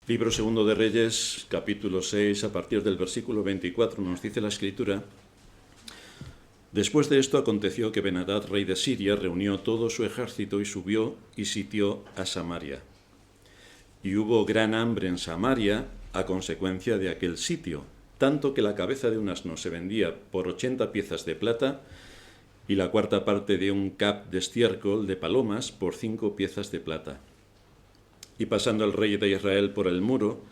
Libro segundo de Reyes, capítulo 6, a partir del versículo 24, nos dice la Escritura: Después de esto aconteció que Ben-Hadad, rey de Siria, reunió todo su ejército y subió y sitió a Samaria. Y hubo gran hambre en Samaria a consecuencia de aquel sitio, tanto que la cabeza de un asno se vendía por 80 piezas de plata y la cuarta parte de un cap de estiércol de palomas por 5 piezas de plata. Y pasando el rey de Israel por el muro,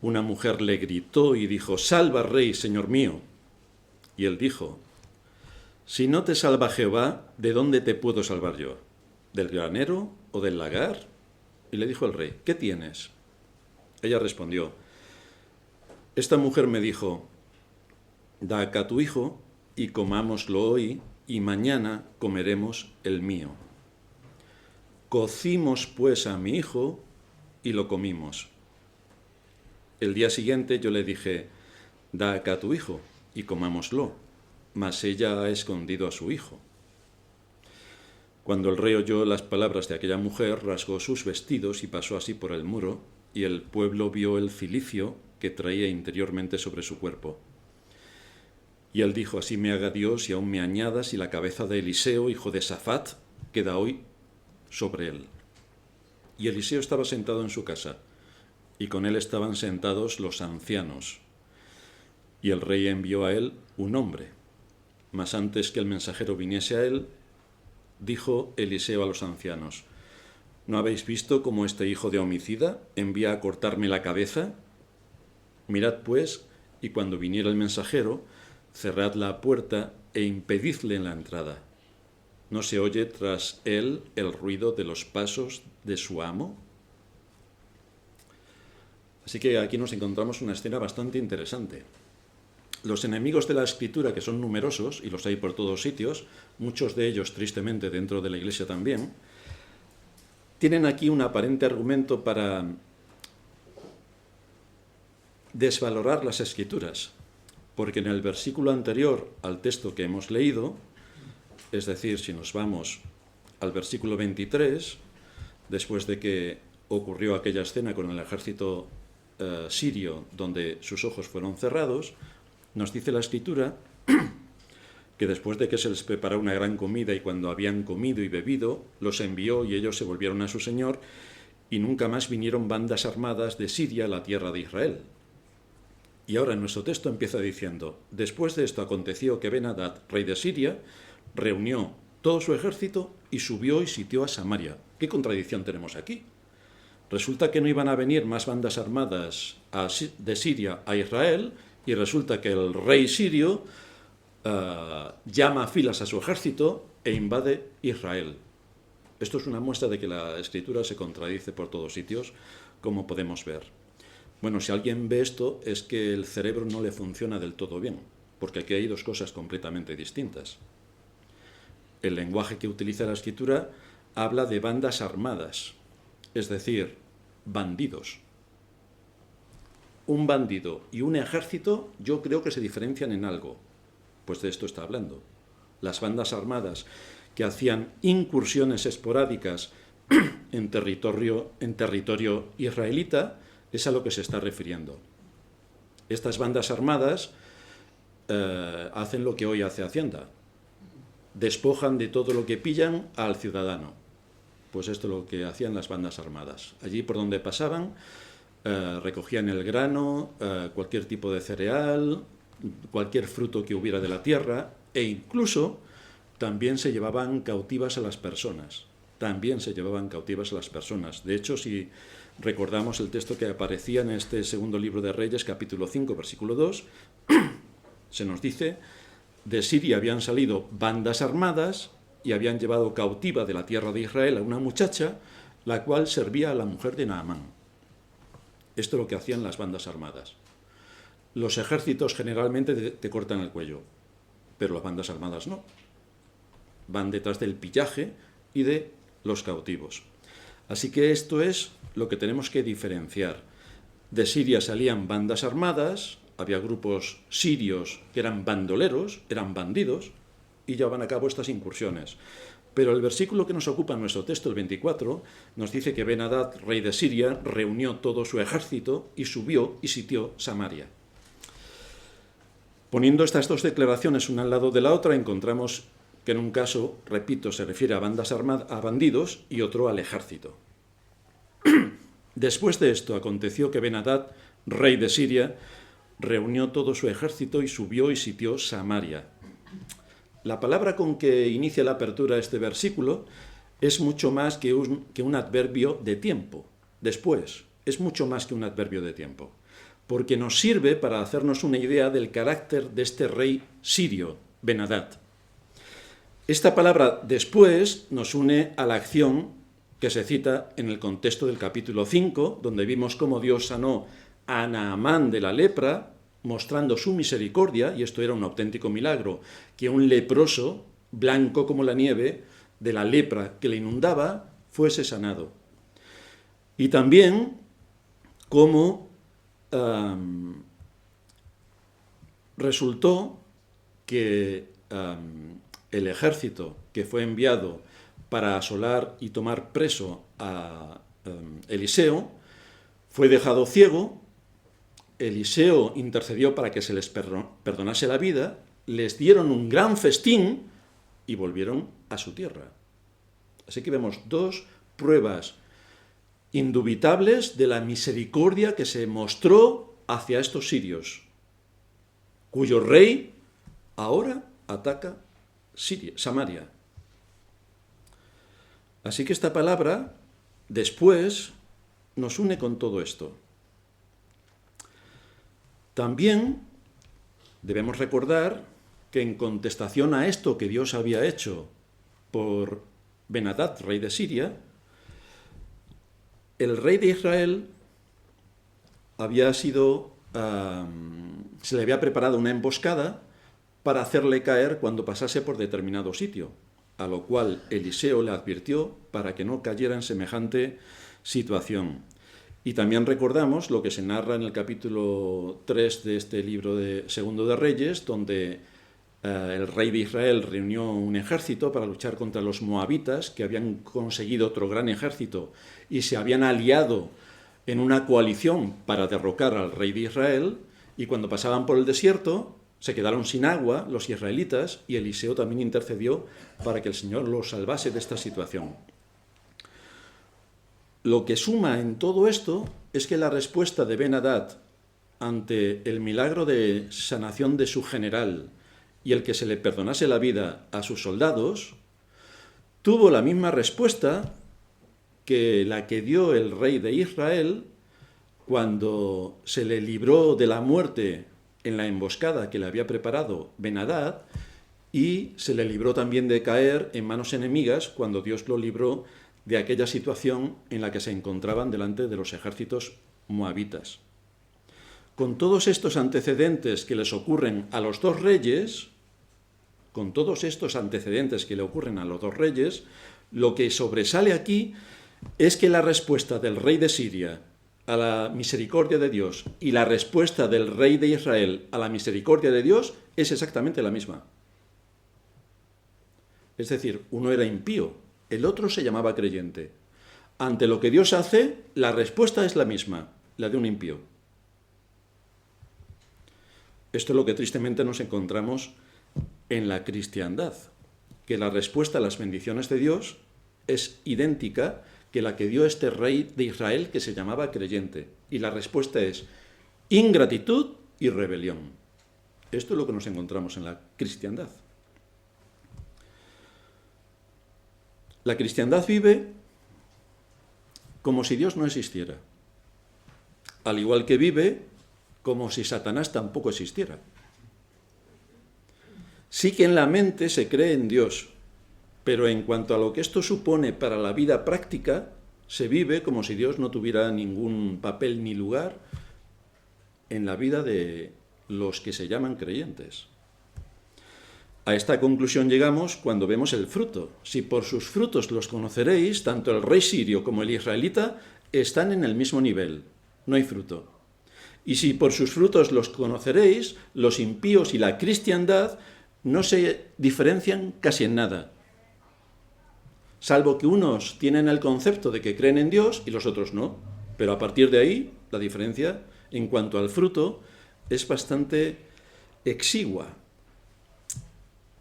una mujer le gritó y dijo: «Salva, rey, señor mío». Y él dijo: «Si no te salva Jehová, ¿de dónde te puedo salvar yo? ¿Del granero o del lagar?». Y le dijo el rey: «¿Qué tienes?». Ella respondió: «Esta mujer me dijo: da acá tu hijo y comámoslo hoy, y mañana comeremos el mío». Cocimos pues a mi hijo y lo comimos. El día siguiente yo le dije: da acá tu hijo y comámoslo, mas ella ha escondido a su hijo. Cuando el rey oyó las palabras de aquella mujer, rasgó sus vestidos y pasó así por el muro, y el pueblo vio el cilicio que traía interiormente sobre su cuerpo. Y él dijo: así me haga Dios y aún me añadas, y la cabeza de Eliseo, hijo de Safat, queda hoy sobre él. Y Eliseo estaba sentado en su casa, y con él estaban sentados los ancianos. Y el rey envió a él un hombre. Mas antes que el mensajero viniese a él, dijo Eliseo a los ancianos: ¿no habéis visto cómo este hijo de homicida envía a cortarme la cabeza? Mirad pues, y cuando viniera el mensajero, cerrad la puerta e impedidle en la entrada. ¿No se oye tras él el ruido de los pasos de su amo? Así que aquí nos encontramos una escena bastante interesante. Los enemigos de la Escritura, que son numerosos, y los hay por todos sitios, muchos de ellos tristemente dentro de la Iglesia también, tienen aquí un aparente argumento para desvalorar las Escrituras, porque en el versículo anterior al texto que hemos leído, es decir, si nos vamos al versículo 23, después de que ocurrió aquella escena con el ejército sirio donde sus ojos fueron cerrados, nos dice la Escritura que después de que se les preparó una gran comida y cuando habían comido y bebido, los envió y ellos se volvieron a su señor, y nunca más vinieron bandas armadas de Siria a la tierra de Israel. Y ahora en nuestro texto empieza diciendo: después de esto aconteció que Ben-Hadad, rey de Siria, reunió todo su ejército y subió y sitió a Samaria. ¿Qué contradicción tenemos aquí? Resulta que no iban a venir más bandas armadas de Siria a Israel, y resulta que el rey sirio llama a filas a su ejército e invade Israel. Esto es una muestra de que la Escritura se contradice por todos sitios, como podemos ver. Bueno, si alguien ve esto, es que el cerebro no le funciona del todo bien, porque aquí hay dos cosas completamente distintas. El lenguaje que utiliza la Escritura habla de bandas armadas, es decir, bandidos. Un bandido y un ejército yo creo que se diferencian en algo. Pues de esto está hablando. Las bandas armadas que hacían incursiones esporádicas en territorio israelita es a lo que se está refiriendo. Estas bandas armadas hacen lo que hoy hace Hacienda. Despojan de todo lo que pillan al ciudadano. Pues esto es lo que hacían las bandas armadas. Allí por donde pasaban, recogían el grano, cualquier tipo de cereal, cualquier fruto que hubiera de la tierra, e incluso también se llevaban cautivas a las personas. De hecho, si recordamos el texto que aparecía en este segundo libro de Reyes, capítulo 5, versículo 2, se nos dice: de Siria habían salido bandas armadas y habían llevado cautiva de la tierra de Israel a una muchacha, la cual servía a la mujer de Naamán. Esto es lo que hacían las bandas armadas. Los ejércitos generalmente te cortan el cuello, pero las bandas armadas no. Van detrás del pillaje y de los cautivos. Así que esto es lo que tenemos que diferenciar. De Siria salían bandas armadas, había grupos sirios que eran bandoleros, eran bandidos, y llevaban a cabo estas incursiones. Pero el versículo que nos ocupa en nuestro texto, el 24, nos dice que Ben-Hadad, rey de Siria, reunió todo su ejército y subió y sitió Samaria. Poniendo estas dos declaraciones una al lado de la otra, encontramos que en un caso, repito, se refiere a bandidos y otro al ejército. Después de esto aconteció que Ben-Hadad, rey de Siria, reunió todo su ejército y subió y sitió Samaria. La palabra con que inicia la apertura de este versículo es mucho más que un adverbio de tiempo. Después, es mucho más que un adverbio de tiempo, porque nos sirve para hacernos una idea del carácter de este rey sirio, Ben-Hadad. Esta palabra después nos une a la acción que se cita en el contexto del capítulo 5, donde vimos cómo Dios sanó a Naamán de la lepra, mostrando su misericordia, y esto era un auténtico milagro, que un leproso, blanco como la nieve, de la lepra que le inundaba, fuese sanado. Y también cómo resultó que el ejército que fue enviado para asolar y tomar preso a Eliseo fue dejado ciego. Eliseo intercedió para que se les perdonase la vida, les dieron un gran festín y volvieron a su tierra. Así que vemos dos pruebas indubitables de la misericordia que se mostró hacia estos sirios, cuyo rey ahora ataca Samaria. Así que esta palabra después nos une con todo esto. También debemos recordar que en contestación a esto que Dios había hecho por Ben-Hadad, rey de Siria, el rey de Israel se le había preparado una emboscada para hacerle caer cuando pasase por determinado sitio, a lo cual Eliseo le advirtió para que no cayera en semejante situación. Y también recordamos lo que se narra en el capítulo 3 de este libro de Segundo de Reyes, donde el rey de Israel reunió un ejército para luchar contra los moabitas, que habían conseguido otro gran ejército y se habían aliado en una coalición para derrocar al rey de Israel, y cuando pasaban por el desierto se quedaron sin agua los israelitas, y Eliseo también intercedió para que el Señor los salvase de esta situación. Lo que suma en todo esto es que la respuesta de Ben-Hadad ante el milagro de sanación de su general y el que se le perdonase la vida a sus soldados, tuvo la misma respuesta que la que dio el rey de Israel cuando se le libró de la muerte en la emboscada que le había preparado Ben-Hadad, y se le libró también de caer en manos enemigas cuando Dios lo libró de aquella situación en la que se encontraban delante de los ejércitos moabitas. Con todos estos antecedentes que les ocurren a los dos reyes, lo que sobresale aquí es que la respuesta del rey de Siria a la misericordia de Dios y la respuesta del rey de Israel a la misericordia de Dios es exactamente la misma. Es decir, uno era impío, el otro se llamaba creyente. Ante lo que Dios hace, la respuesta es la misma, la de un impío. Esto es lo que tristemente nos encontramos en la cristiandad, que la respuesta a las bendiciones de Dios es idéntica que la que dio este rey de Israel que se llamaba creyente. Y la respuesta es ingratitud y rebelión. Esto es lo que nos encontramos en la cristiandad. La cristiandad vive como si Dios no existiera, al igual que vive como si Satanás tampoco existiera. Sí que en la mente se cree en Dios, pero en cuanto a lo que esto supone para la vida práctica, se vive como si Dios no tuviera ningún papel ni lugar en la vida de los que se llaman creyentes. A esta conclusión llegamos cuando vemos el fruto. Si por sus frutos los conoceréis, tanto el rey sirio como el israelita están en el mismo nivel, no hay fruto. Y si por sus frutos los conoceréis, los impíos y la cristiandad no se diferencian casi en nada, salvo que unos tienen el concepto de que creen en Dios y los otros no. Pero a partir de ahí, la diferencia en cuanto al fruto es bastante exigua.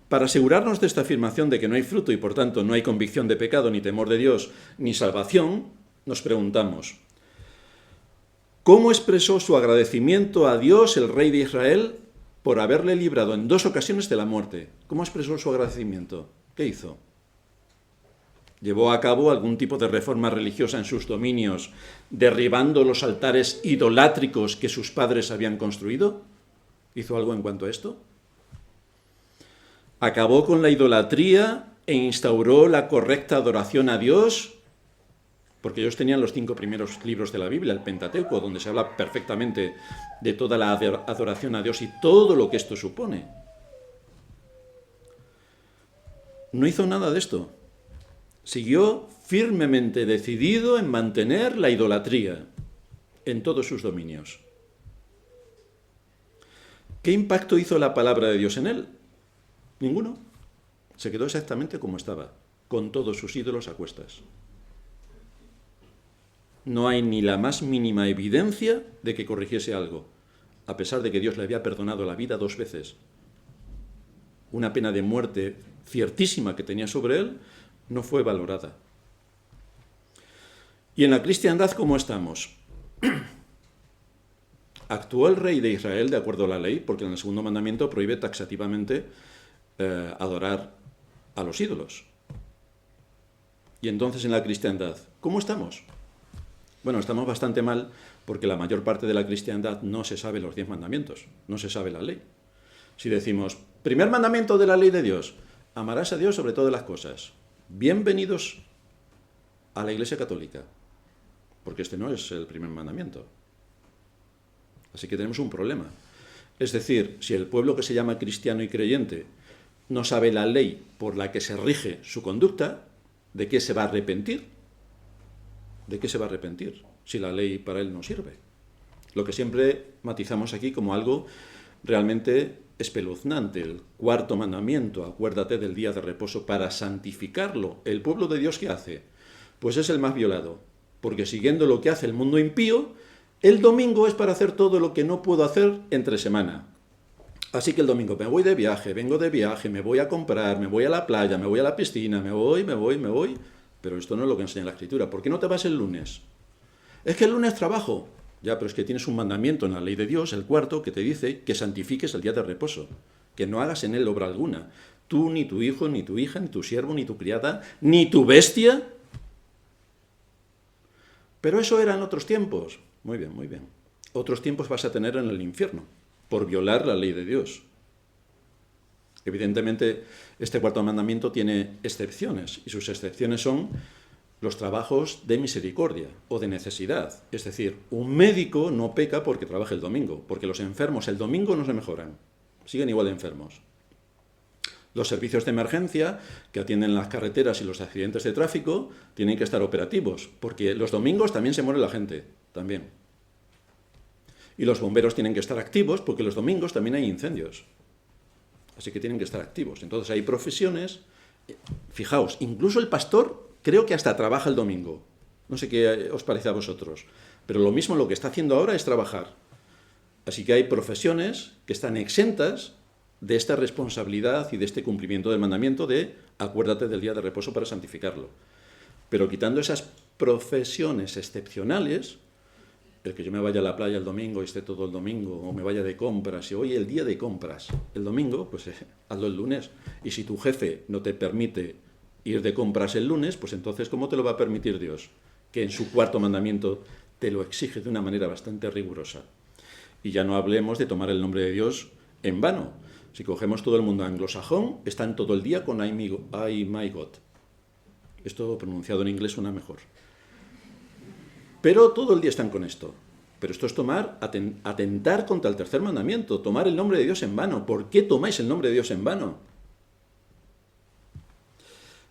Para asegurarnos de esta afirmación de que no hay fruto y por tanto no hay convicción de pecado, ni temor de Dios, ni salvación, nos preguntamos, ¿cómo expresó su agradecimiento a Dios, el Rey de Israel, por haberle librado en 2 ocasiones de la muerte? ¿Cómo expresó su agradecimiento? ¿Qué hizo? ¿Llevó a cabo algún tipo de reforma religiosa en sus dominios, derribando los altares idolátricos que sus padres habían construido? ¿Hizo algo en cuanto a esto? ¿Acabó con la idolatría e instauró la correcta adoración a Dios? Porque ellos tenían los 5 primeros libros de la Biblia, el Pentateuco, donde se habla perfectamente de toda la adoración a Dios y todo lo que esto supone. No hizo nada de esto. Siguió firmemente decidido en mantener la idolatría en todos sus dominios. ¿Qué impacto hizo la palabra de Dios en él? Ninguno. Se quedó exactamente como estaba, con todos sus ídolos a cuestas. No hay ni la más mínima evidencia de que corrigiese algo, a pesar de que Dios le había perdonado la vida 2 veces. Una pena de muerte ciertísima que tenía sobre él no fue valorada. ¿Y en la cristiandad cómo estamos? ¿Actuó el rey de Israel de acuerdo a la ley? Porque en el 2.º mandamiento prohíbe taxativamente adorar a los ídolos. Y entonces en la cristiandad, ¿cómo estamos? Bueno, estamos bastante mal porque la mayor parte de la cristiandad no se sabe los 10 mandamientos, no se sabe la ley. Si decimos, primer mandamiento de la ley de Dios, amarás a Dios sobre todas las cosas. Bienvenidos a la Iglesia Católica, porque este no es el primer mandamiento. Así que tenemos un problema. Es decir, si el pueblo que se llama cristiano y creyente no sabe la ley por la que se rige su conducta, ¿de qué se va a arrepentir? ¿De qué se va a arrepentir si la ley para él no sirve? Lo que siempre matizamos aquí como algo realmente espeluznante, el 4.º mandamiento, acuérdate del día de reposo para santificarlo. ¿El pueblo de Dios qué hace? Pues es el más violado, porque siguiendo lo que hace el mundo impío, el domingo es para hacer todo lo que no puedo hacer entre semana. Así que el domingo me voy de viaje, vengo de viaje, me voy a comprar, me voy a la playa, me voy a la piscina, me voy, pero esto no es lo que enseña la Escritura. ¿Por qué no te vas el lunes? Es que el lunes trabajo. Ya, pero es que tienes un mandamiento en la ley de Dios, el 4, que te dice que santifiques el día de reposo, que no hagas en él obra alguna. Tú, ni tu hijo, ni tu hija, ni tu siervo, ni tu criada, ni tu bestia. Pero eso era en otros tiempos. Muy bien, muy bien. Otros tiempos vas a tener en el infierno, por violar la ley de Dios. Evidentemente, este 4.º mandamiento tiene excepciones, y sus excepciones son los trabajos de misericordia o de necesidad. Es decir, un médico no peca porque trabaja el domingo, porque los enfermos el domingo no se mejoran, siguen igual de enfermos. Los servicios de emergencia que atienden las carreteras y los accidentes de tráfico tienen que estar operativos, porque los domingos también se muere la gente, también. Y los bomberos tienen que estar activos porque los domingos también hay incendios. Así que tienen que estar activos. Entonces hay profesiones, fijaos, incluso el pastor creo que hasta trabaja el domingo. No sé qué os parece a vosotros, pero lo mismo lo que está haciendo ahora es trabajar. Así que hay profesiones que están exentas de esta responsabilidad y de este cumplimiento del mandamiento de acuérdate del día de reposo para santificarlo. Pero quitando esas profesiones excepcionales, el que yo me vaya a la playa el domingo y esté todo el domingo, o me vaya de compras, y hoy el día de compras, el domingo, pues hazlo el lunes. Y si tu jefe no te permite ir de compras el lunes, pues entonces ¿cómo te lo va a permitir Dios? Que en su 4.º mandamiento te lo exige de una manera bastante rigurosa. Y ya no hablemos de tomar el nombre de Dios en vano. Si cogemos todo el mundo anglosajón, están todo el día con I, my God. Esto pronunciado en inglés suena mejor. Pero todo el día están con esto. Pero esto es atentar contra el 3.º mandamiento, tomar el nombre de Dios en vano. ¿Por qué tomáis el nombre de Dios en vano?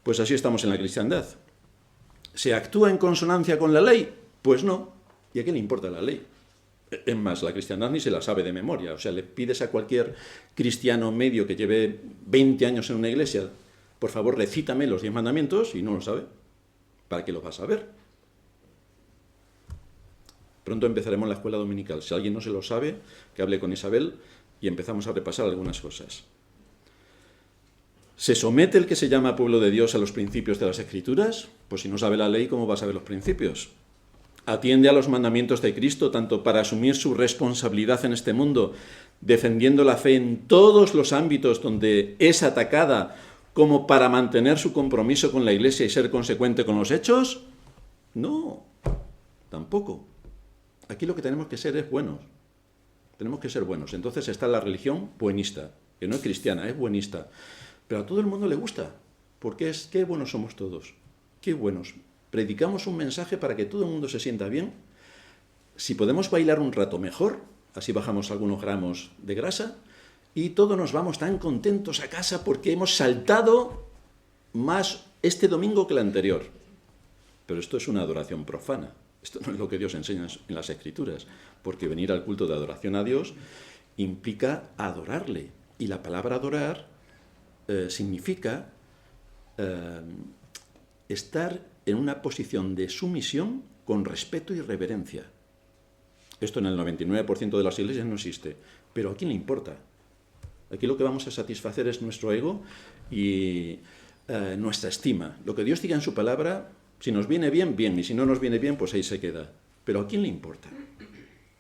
Pues así estamos en la cristiandad. ¿Se actúa en consonancia con la ley? Pues no. ¿Y a qué le importa la ley? Es más, la cristiandad ni se la sabe de memoria. O sea, le pides a cualquier cristiano medio que lleve 20 años en una iglesia, por favor, recítame los 10 mandamientos, y no lo sabe. ¿Para qué lo vas a saber? Pronto empezaremos la escuela dominical. Si alguien no se lo sabe, que hable con Isabel y empezamos a repasar algunas cosas. ¿Se somete el que se llama pueblo de Dios a los principios de las Escrituras? Pues si no sabe la ley, ¿cómo va a saber los principios? ¿Atiende a los mandamientos de Cristo tanto para asumir su responsabilidad en este mundo, defendiendo la fe en todos los ámbitos donde es atacada, como para mantener su compromiso con la Iglesia y ser consecuente con los hechos? No, tampoco. Aquí lo que tenemos que ser es buenos. Tenemos que ser buenos. Entonces está la religión buenista, que no es cristiana, es buenista. Pero a todo el mundo le gusta, porque qué buenos somos todos, qué buenos. Predicamos un mensaje para que todo el mundo se sienta bien. Si podemos bailar un rato mejor, así bajamos algunos gramos de grasa, y todos nos vamos tan contentos a casa porque hemos saltado más este domingo que el anterior. Pero esto es una adoración profana. Esto no es lo que Dios enseña en las Escrituras, porque venir al culto de adoración a Dios implica adorarle. Y la palabra adorar significa estar en una posición de sumisión con respeto y reverencia. Esto en el 99% de las iglesias no existe, pero ¿a quién le importa? Aquí lo que vamos a satisfacer es nuestro ego y nuestra estima. Lo que Dios diga en su palabra, si nos viene bien, bien, y si no nos viene bien, pues ahí se queda. Pero ¿a quién le importa?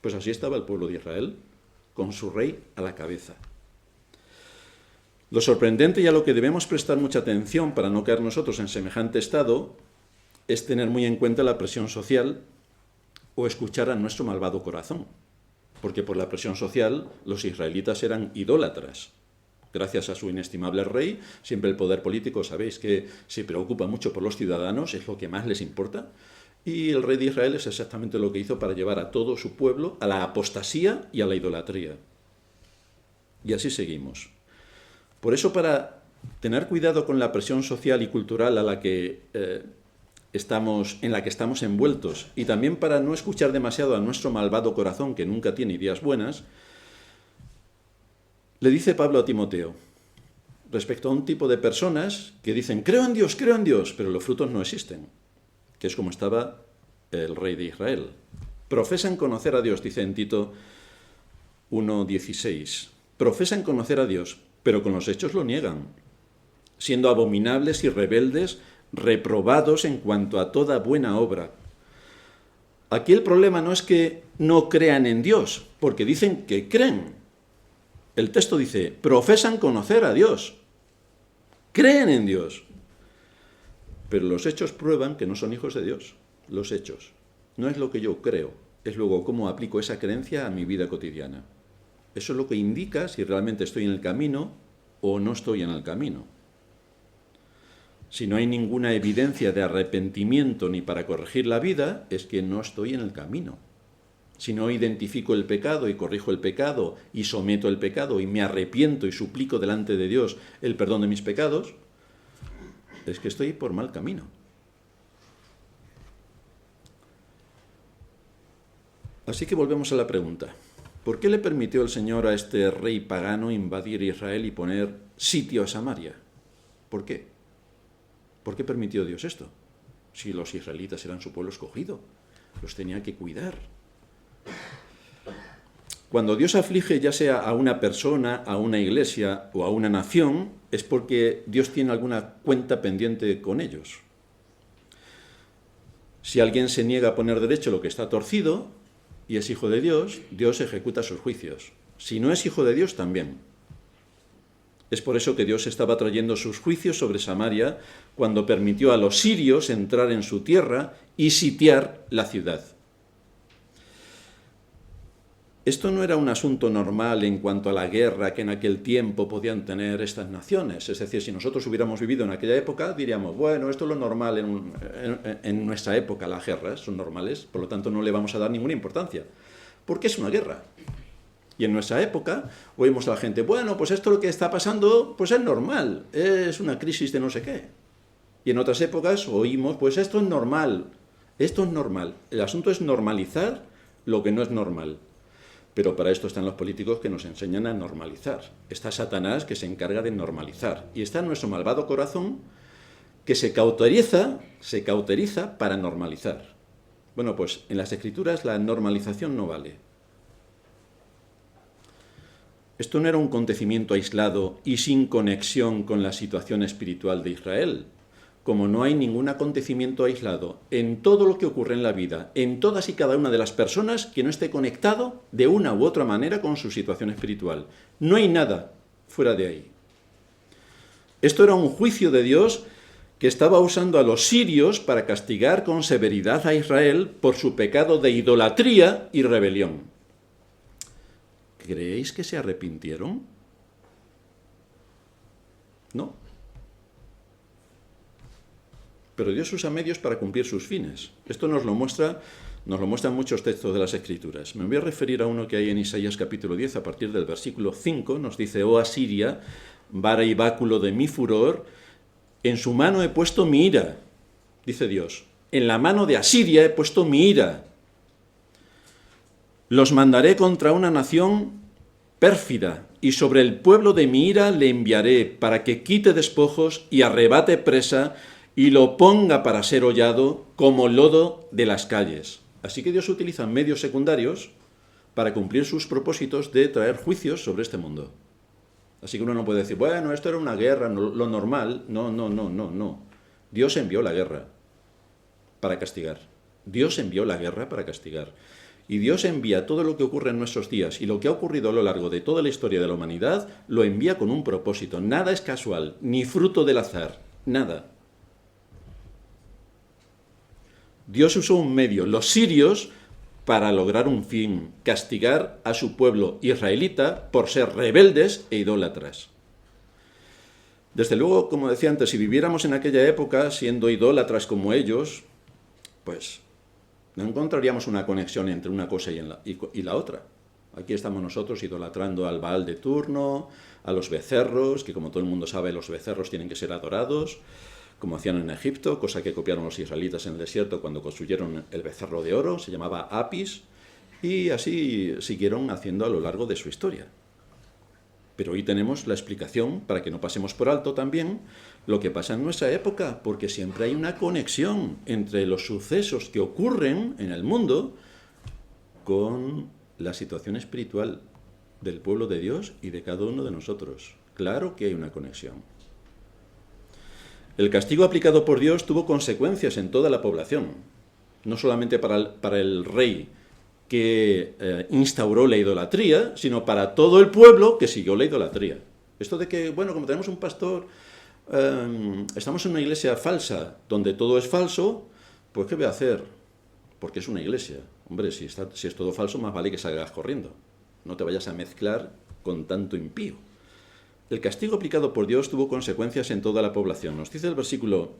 Pues así estaba el pueblo de Israel, con su rey a la cabeza. Lo sorprendente y a lo que debemos prestar mucha atención para no caer nosotros en semejante estado es tener muy en cuenta la presión social o escuchar a nuestro malvado corazón. Porque por la presión social los israelitas eran idólatras. Gracias a su inestimable rey, siempre el poder político, sabéis que se preocupa mucho por los ciudadanos, es lo que más les importa. Y el rey de Israel es exactamente lo que hizo para llevar a todo su pueblo a la apostasía y a la idolatría. Y así seguimos. Por eso, para tener cuidado con la presión social y cultural en la que estamos envueltos, y también para no escuchar demasiado a nuestro malvado corazón, que nunca tiene ideas buenas, le dice Pablo a Timoteo, respecto a un tipo de personas que dicen, creo en Dios, pero los frutos no existen, que es como estaba el rey de Israel. Profesan conocer a Dios, dice en Tito 1:16. Profesan conocer a Dios, pero con los hechos lo niegan, siendo abominables y rebeldes, reprobados en cuanto a toda buena obra. Aquí el problema no es que no crean en Dios, porque dicen que creen. El texto dice, profesan conocer a Dios, creen en Dios, pero los hechos prueban que no son hijos de Dios. Los hechos. No es lo que yo creo, es luego cómo aplico esa creencia a mi vida cotidiana. Eso es lo que indica si realmente estoy en el camino o no estoy en el camino. Si no hay ninguna evidencia de arrepentimiento ni para corregir la vida, es que no estoy en el camino. Si no identifico el pecado y corrijo el pecado y someto el pecado y me arrepiento y suplico delante de Dios el perdón de mis pecados, es que estoy por mal camino. Así que volvemos a la pregunta. ¿Por qué le permitió el Señor a este rey pagano invadir Israel y poner sitio a Samaria? ¿Por qué? ¿Por qué permitió Dios esto? Si los israelitas eran su pueblo escogido, los tenía que cuidar. Cuando Dios aflige ya sea a una persona, a una iglesia o a una nación, es porque Dios tiene alguna cuenta pendiente con ellos. Si alguien se niega a poner derecho lo que está torcido y es hijo de Dios, Dios ejecuta sus juicios. Si no es hijo de Dios, también. Es por eso que Dios estaba trayendo sus juicios sobre Samaria cuando permitió a los sirios entrar en su tierra y sitiar la ciudad. Esto no era un asunto normal en cuanto a la guerra que en aquel tiempo podían tener estas naciones. Es decir, si nosotros hubiéramos vivido en aquella época, diríamos, bueno, esto es lo normal en nuestra época, las guerras son normales, por lo tanto no le vamos a dar ninguna importancia, porque es una guerra. Y en nuestra época oímos a la gente, bueno, pues esto lo que está pasando, pues es normal, es una crisis de no sé qué. Y en otras épocas oímos, pues esto es normal, esto es normal. El asunto es normalizar lo que no es normal. Pero para esto están los políticos que nos enseñan a normalizar. Está Satanás, que se encarga de normalizar. Y está nuestro malvado corazón, que se cauteriza para normalizar. Bueno, pues en las Escrituras la normalización no vale. Esto no era un acontecimiento aislado y sin conexión con la situación espiritual de Israel. Como no hay ningún acontecimiento aislado en todo lo que ocurre en la vida, en todas y cada una de las personas, que no esté conectado de una u otra manera con su situación espiritual. No hay nada fuera de ahí. Esto era un juicio de Dios que estaba usando a los sirios para castigar con severidad a Israel por su pecado de idolatría y rebelión. ¿Creéis que se arrepintieron? No. Pero Dios usa medios para cumplir sus fines. Esto nos lo muestran muchos textos de las Escrituras. Me voy a referir a uno que hay en Isaías capítulo 10, a partir del versículo 5, nos dice: «Oh Asiria, vara y báculo de mi furor, en su mano he puesto mi ira», dice Dios. En la mano de Asiria he puesto mi ira. «Los mandaré contra una nación pérfida, y sobre el pueblo de mi ira le enviaré, para que quite despojos y arrebate presa, y lo ponga para ser hollado como lodo de las calles». Así que Dios utiliza medios secundarios para cumplir sus propósitos de traer juicios sobre este mundo. Así que uno no puede decir, bueno, esto era una guerra, lo normal. No. Dios envió la guerra para castigar. Dios envió la guerra para castigar. Y Dios envía todo lo que ocurre en nuestros días y lo que ha ocurrido a lo largo de toda la historia de la humanidad, lo envía con un propósito. Nada es casual, ni fruto del azar, nada. Dios usó un medio, los sirios, para lograr un fin: castigar a su pueblo israelita por ser rebeldes e idólatras. Desde luego, como decía antes, si viviéramos en aquella época siendo idólatras como ellos, pues no encontraríamos una conexión entre una cosa y la otra. Aquí estamos nosotros idolatrando al Baal de turno, a los becerros, que como todo el mundo sabe, los becerros tienen que ser adorados, como hacían en Egipto, cosa que copiaron los israelitas en el desierto cuando construyeron el becerro de oro, se llamaba Apis, y así siguieron haciendo a lo largo de su historia. Pero hoy tenemos la explicación, para que no pasemos por alto también, lo que pasa en nuestra época, porque siempre hay una conexión entre los sucesos que ocurren en el mundo con la situación espiritual del pueblo de Dios y de cada uno de nosotros. Claro que hay una conexión. El castigo aplicado por Dios tuvo consecuencias en toda la población, no solamente para el rey que instauró la idolatría, sino para todo el pueblo que siguió la idolatría. Esto de que, bueno, como tenemos un pastor, estamos en una iglesia falsa, donde todo es falso, pues ¿qué voy a hacer? Porque es una iglesia. Hombre, si es todo falso, más vale que salgas corriendo. No te vayas a mezclar con tanto impío. El castigo aplicado por Dios tuvo consecuencias en toda la población. Nos dice el versículo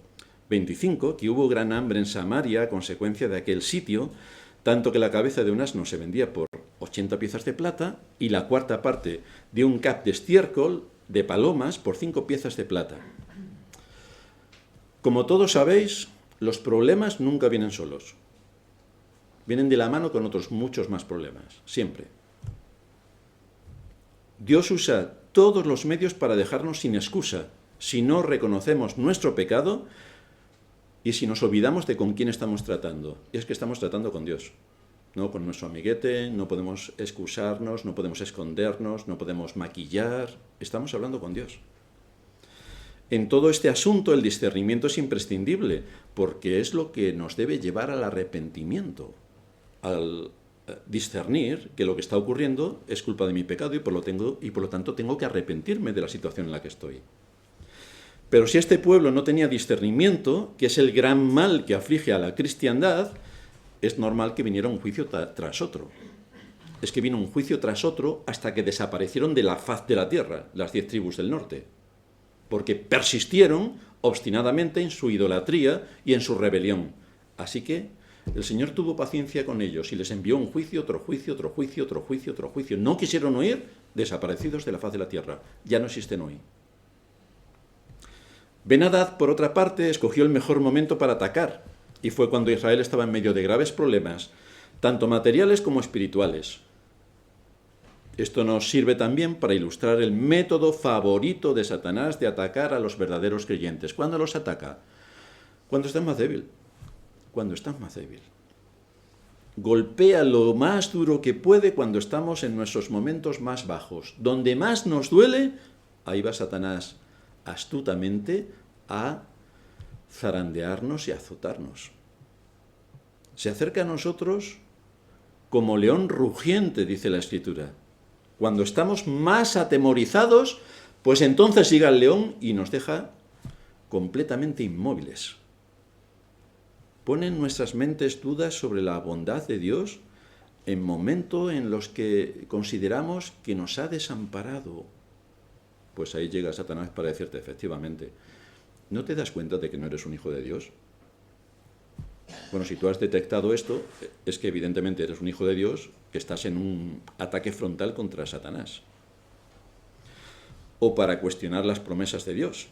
25 que hubo gran hambre en Samaria a consecuencia de aquel sitio, tanto que la cabeza de un asno se vendía por 80 piezas de plata y la cuarta parte de un cap de estiércol de palomas por 5 piezas de plata. Como todos sabéis, los problemas nunca vienen solos. Vienen de la mano con otros muchos más problemas, siempre. Dios usa todos los medios para dejarnos sin excusa si no reconocemos nuestro pecado y si nos olvidamos de con quién estamos tratando. Y es que estamos tratando con Dios, no con nuestro amiguete. No podemos excusarnos, no podemos escondernos, no podemos maquillar. Estamos hablando con Dios. En todo este asunto el discernimiento es imprescindible, porque es lo que nos debe llevar al arrepentimiento, al discernir que lo que está ocurriendo es culpa de mi pecado y por lo tanto tengo que arrepentirme de la situación en la que estoy. Pero si este pueblo no tenía discernimiento, que es el gran mal que aflige a la cristiandad, es normal que viniera un juicio tras otro. Es que vino un juicio tras otro hasta que desaparecieron de la faz de la tierra las 10 tribus del norte, porque persistieron obstinadamente en su idolatría y en su rebelión. Así que el Señor tuvo paciencia con ellos y les envió un juicio, otro juicio, otro juicio, otro juicio, otro juicio. No quisieron oír, desaparecidos de la faz de la tierra. Ya no existen hoy. Ben-Hadad, por otra parte, escogió el mejor momento para atacar, y fue cuando Israel estaba en medio de graves problemas, tanto materiales como espirituales. Esto nos sirve también para ilustrar el método favorito de Satanás de atacar a los verdaderos creyentes. ¿Cuándo los ataca? Cuando estás más débil. Cuando estás más débil. Golpea lo más duro que puede cuando estamos en nuestros momentos más bajos. Donde más nos duele, ahí va Satanás astutamente a zarandearnos y azotarnos. Se acerca a nosotros como león rugiente, dice la Escritura. Cuando estamos más atemorizados, pues entonces llega el león y nos deja completamente inmóviles. Pone en nuestras mentes dudas sobre la bondad de Dios en momentos en los que consideramos que nos ha desamparado. Pues ahí llega Satanás para decirte, efectivamente, ¿no te das cuenta de que no eres un hijo de Dios? Bueno, si tú has detectado esto, es que evidentemente eres un hijo de Dios, que estás en un ataque frontal contra Satanás. O para cuestionar las promesas de Dios,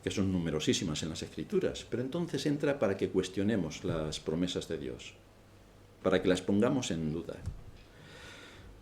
que son numerosísimas en las Escrituras, pero entonces entra para que cuestionemos las promesas de Dios, para que las pongamos en duda.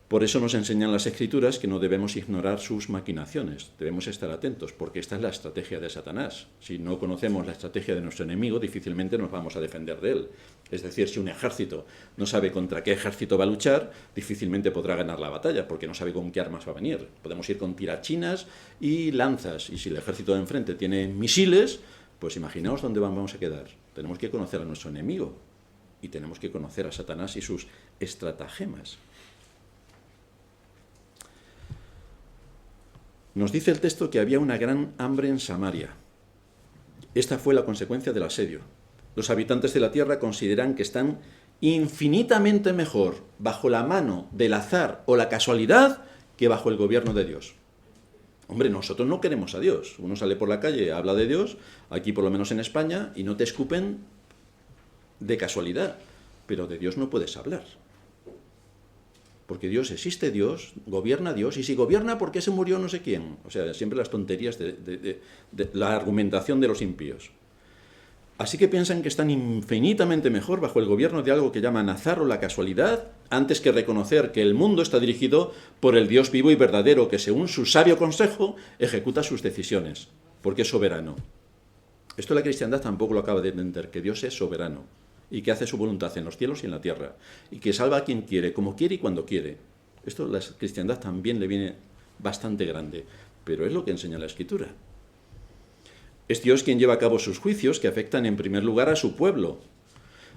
Por eso nos enseñan las Escrituras que no debemos ignorar sus maquinaciones, debemos estar atentos, porque esta es la estrategia de Satanás. Si no conocemos la estrategia de nuestro enemigo, difícilmente nos vamos a defender de él. Es decir, si un ejército no sabe contra qué ejército va a luchar, difícilmente podrá ganar la batalla, porque no sabe con qué armas va a venir. Podemos ir con tirachinas y lanzas, y si el ejército de enfrente tiene misiles, pues imaginaos dónde vamos a quedar. Tenemos que conocer a nuestro enemigo, y tenemos que conocer a Satanás y sus estratagemas. Nos dice el texto que había una gran hambre en Samaria. Esta fue la consecuencia del asedio. Los habitantes de la tierra consideran que están infinitamente mejor bajo la mano del azar o la casualidad que bajo el gobierno de Dios. Hombre, nosotros no queremos a Dios. Uno sale por la calle, habla de Dios, aquí por lo menos en España, y no te escupen de casualidad. Pero de Dios no puedes hablar. Porque Dios existe, Dios, gobierna Dios, y si gobierna, ¿por qué se murió no sé quién? O sea, siempre las tonterías de la argumentación de los impíos. Así que piensan que están infinitamente mejor bajo el gobierno de algo que llaman azar o la casualidad, antes que reconocer que el mundo está dirigido por el Dios vivo y verdadero, que según su sabio consejo ejecuta sus decisiones, porque es soberano. Esto la cristiandad tampoco lo acaba de entender, que Dios es soberano y que hace su voluntad en los cielos y en la tierra, y que salva a quien quiere, como quiere y cuando quiere. Esto a la cristiandad también le viene bastante grande, pero es lo que enseña la Escritura. Es Dios quien lleva a cabo sus juicios que afectan en primer lugar a su pueblo.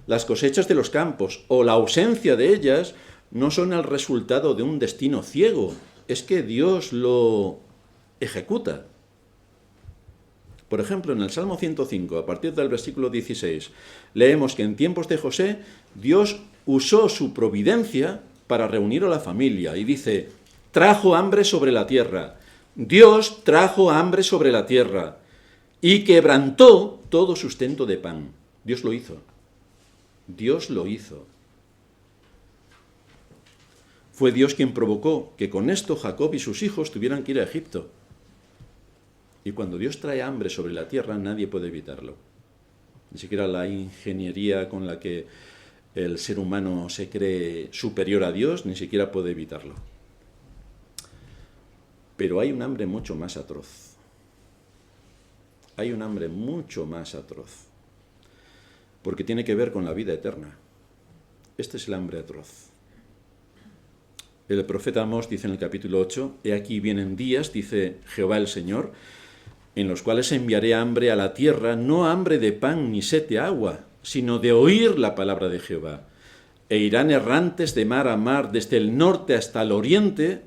Las cosechas de los campos o la ausencia de ellas no son el resultado de un destino ciego, es que Dios lo ejecuta. Por ejemplo, en el Salmo 105, a partir del versículo 16, leemos que en tiempos de José, Dios usó su providencia para reunir a la familia. Y dice, trajo hambre sobre la tierra. Dios trajo hambre sobre la tierra y quebrantó todo sustento de pan. Dios lo hizo. Dios lo hizo. Fue Dios quien provocó que con esto Jacob y sus hijos tuvieran que ir a Egipto. Y cuando Dios trae hambre sobre la tierra, nadie puede evitarlo. Ni siquiera la ingeniería con la que el ser humano se cree superior a Dios, ni siquiera puede evitarlo. Pero hay un hambre mucho más atroz. Hay un hambre mucho más atroz. Porque tiene que ver con la vida eterna. Este es el hambre atroz. El profeta Amós dice en el capítulo 8, «He aquí vienen días, dice Jehová el Señor, en los cuales enviaré hambre a la tierra, no hambre de pan ni sed de agua, sino de oír la palabra de Jehová. E irán errantes de mar a mar, desde el norte hasta el oriente,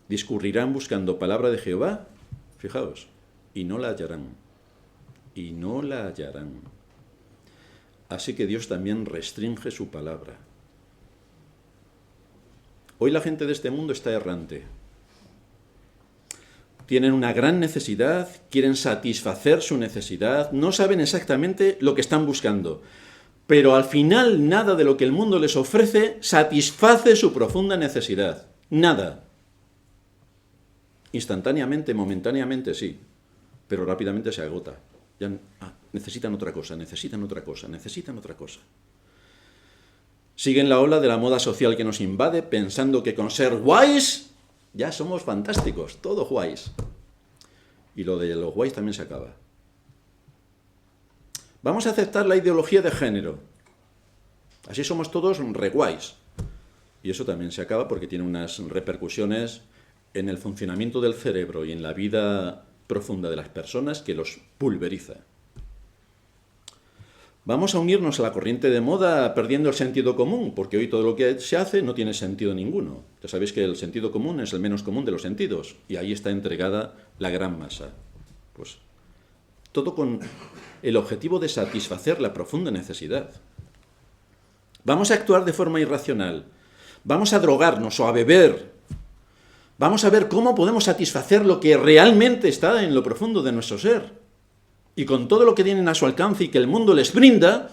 discurrirán buscando palabra de Jehová», fijaos, «y no la hallarán, y no la hallarán». Así que Dios también restringe su palabra. Hoy la gente de este mundo está errante. Tienen una gran necesidad, quieren satisfacer su necesidad, no saben exactamente lo que están buscando, pero al final nada de lo que el mundo les ofrece satisface su profunda necesidad. Nada. Instantáneamente, momentáneamente sí, pero rápidamente se agota. Ya necesitan otra cosa, necesitan otra cosa, necesitan otra cosa. Siguen la ola de la moda social que nos invade, pensando que con ser guays ya somos fantásticos, todos guays. Y lo de los guays también se acaba. Vamos a aceptar la ideología de género. Así somos todos re guays. Y eso también se acaba porque tiene unas repercusiones en el funcionamiento del cerebro y en la vida profunda de las personas que los pulveriza. Vamos a unirnos a la corriente de moda perdiendo el sentido común, porque hoy todo lo que se hace no tiene sentido ninguno. Ya sabéis que el sentido común es el menos común de los sentidos, y ahí está entregada la gran masa. Pues todo con el objetivo de satisfacer la profunda necesidad. Vamos a actuar de forma irracional, vamos a drogarnos o a beber, vamos a ver cómo podemos satisfacer lo que realmente está en lo profundo de nuestro ser. Y con todo lo que tienen a su alcance y que el mundo les brinda,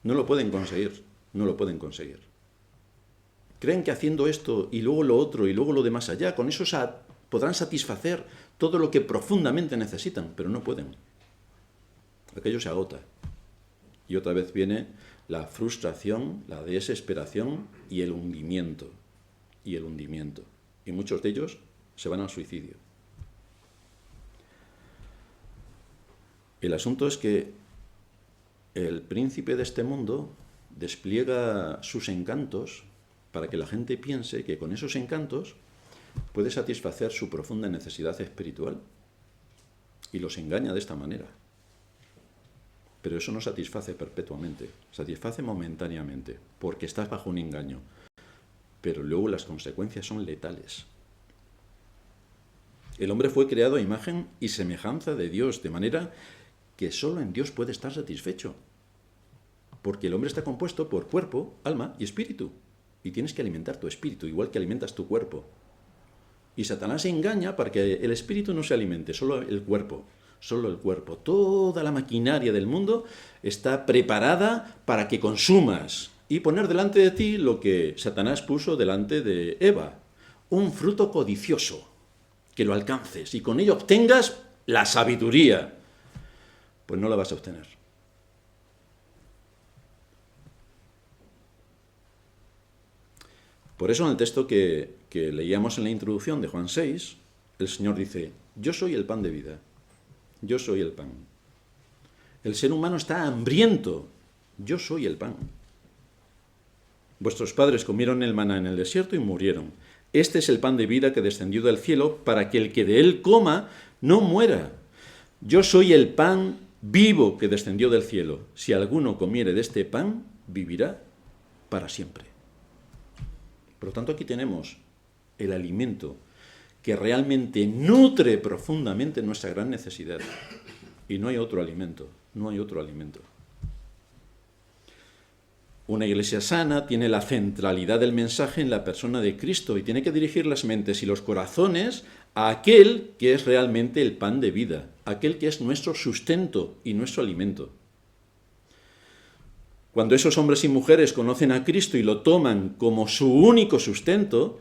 no lo pueden conseguir, no lo pueden conseguir. Creen que haciendo esto y luego lo otro y luego lo de más allá, con eso podrán satisfacer todo lo que profundamente necesitan, pero no pueden. Aquello se agota. Y otra vez viene la frustración, la desesperación y el hundimiento. Y el hundimiento. Y muchos de ellos se van al suicidio. El asunto es que el príncipe de este mundo despliega sus encantos para que la gente piense que con esos encantos puede satisfacer su profunda necesidad espiritual y los engaña de esta manera. Pero eso no satisface perpetuamente, satisface momentáneamente, porque estás bajo un engaño. Pero luego las consecuencias son letales. El hombre fue creado a imagen y semejanza de Dios, de manera que solo en Dios puede estar satisfecho. Porque el hombre está compuesto por cuerpo, alma y espíritu. Y tienes que alimentar tu espíritu, igual que alimentas tu cuerpo. Y Satanás se engaña para que el espíritu no se alimente, solo el cuerpo. Solo el cuerpo. Toda la maquinaria del mundo está preparada para que consumas y poner delante de ti lo que Satanás puso delante de Eva. Un fruto codicioso, que lo alcances y con ello obtengas la sabiduría. Pues no la vas a obtener. Por eso en el texto que leíamos en la introducción de Juan 6, el Señor dice, yo soy el pan de vida, yo soy el pan. El ser humano está hambriento, yo soy el pan. Vuestros padres comieron el maná en el desierto y murieron. Este es el pan de vida que descendió del cielo para que el que de él coma no muera. Yo soy el pan vivo que descendió del cielo. Si alguno comiere de este pan, vivirá para siempre. Por lo tanto, aquí tenemos el alimento que realmente nutre profundamente nuestra gran necesidad. Y no hay otro alimento, no hay otro alimento. Una iglesia sana tiene la centralidad del mensaje en la persona de Cristo y tiene que dirigir las mentes y los corazones a aquel que es realmente el pan de vida, aquel que es nuestro sustento y nuestro alimento. Cuando esos hombres y mujeres conocen a Cristo y lo toman como su único sustento,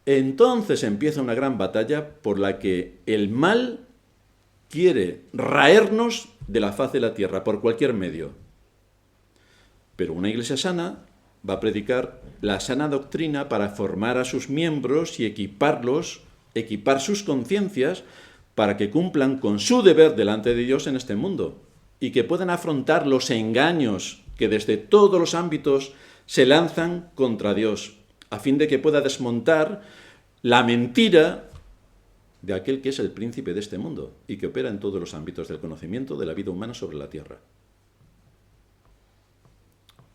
entonces empieza una gran batalla por la que el mal quiere raernos de la faz de la tierra por cualquier medio. Pero una iglesia sana va a predicar la sana doctrina para formar a sus miembros y equiparlos, equipar sus conciencias para que cumplan con su deber delante de Dios en este mundo y que puedan afrontar los engaños que desde todos los ámbitos se lanzan contra Dios, a fin de que pueda desmontar la mentira de aquel que es el príncipe de este mundo y que opera en todos los ámbitos del conocimiento de la vida humana sobre la tierra.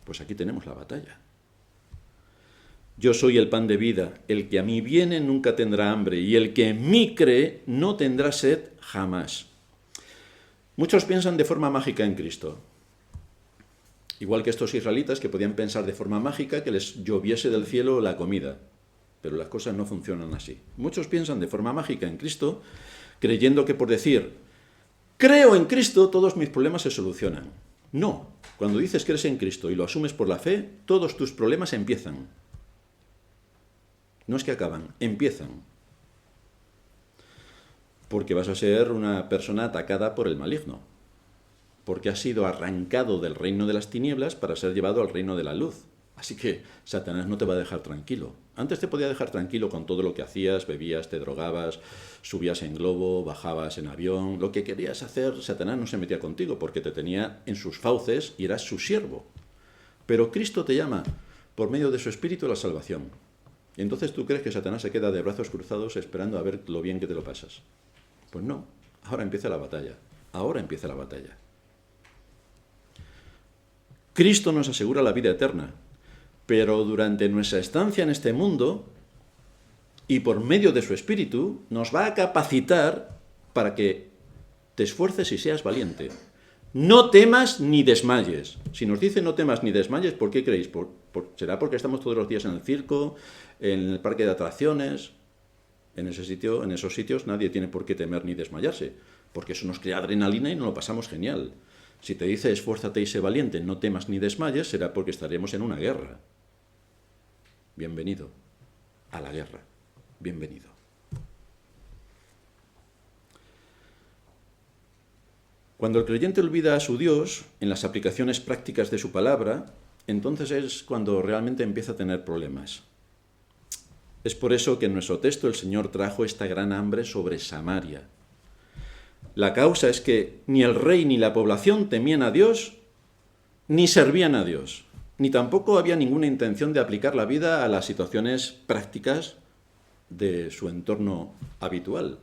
Pues aquí tenemos la batalla. Yo soy el pan de vida, el que a mí viene nunca tendrá hambre, y el que en mí cree no tendrá sed jamás. Muchos piensan de forma mágica en Cristo. Igual que estos israelitas que podían pensar de forma mágica que les lloviese del cielo la comida. Pero las cosas no funcionan así. Muchos piensan de forma mágica en Cristo, creyendo que por decir, creo en Cristo, todos mis problemas se solucionan. No, cuando dices que eres en Cristo y lo asumes por la fe, todos tus problemas empiezan. No es que acaban, empiezan. Porque vas a ser una persona atacada por el maligno. Porque has sido arrancado del reino de las tinieblas para ser llevado al reino de la luz. Así que Satanás no te va a dejar tranquilo. Antes te podía dejar tranquilo con todo lo que hacías, bebías, te drogabas, subías en globo, bajabas en avión. Lo que querías hacer, Satanás no se metía contigo porque te tenía en sus fauces y eras su siervo. Pero Cristo te llama por medio de su Espíritu a la salvación. Y entonces tú crees que Satanás se queda de brazos cruzados esperando a ver lo bien que te lo pasas. Pues no, ahora empieza la batalla. Ahora empieza la batalla. Cristo nos asegura la vida eterna, pero durante nuestra estancia en este mundo y por medio de su Espíritu nos va a capacitar para que te esfuerces y seas valiente. No temas ni desmayes. Si nos dice no temas ni desmayes, ¿por qué creéis? ¿Será porque estamos todos los días en el circo, en el parque de atracciones? En esos sitios nadie tiene por qué temer ni desmayarse, porque eso nos crea adrenalina y nos lo pasamos genial. Si te dice esfuérzate y sé valiente, no temas ni desmayes, será porque estaremos en una guerra. Bienvenido a la guerra. Bienvenido. Cuando el creyente olvida a su Dios en las aplicaciones prácticas de su palabra, entonces es cuando realmente empieza a tener problemas. Es por eso que en nuestro texto el Señor trajo esta gran hambre sobre Samaria. La causa es que ni el rey ni la población temían a Dios, ni servían a Dios, ni tampoco había ninguna intención de aplicar la vida a las situaciones prácticas de su entorno habitual.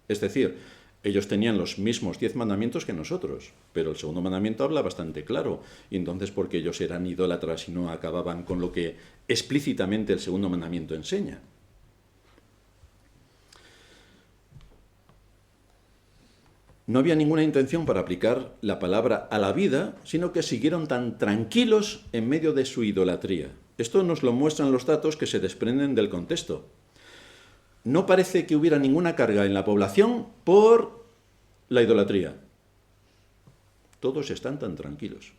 Es decir, ellos tenían los mismos 10 mandamientos que nosotros, pero el segundo mandamiento habla bastante claro. Y entonces, ¿por qué ellos eran idólatras y no acababan con lo que explícitamente el segundo mandamiento enseña? No había ninguna intención para aplicar la palabra a la vida, sino que siguieron tan tranquilos en medio de su idolatría. Esto nos lo muestran los datos que se desprenden del contexto. No parece que hubiera ninguna carga en la población por la idolatría. Todos están tan tranquilos.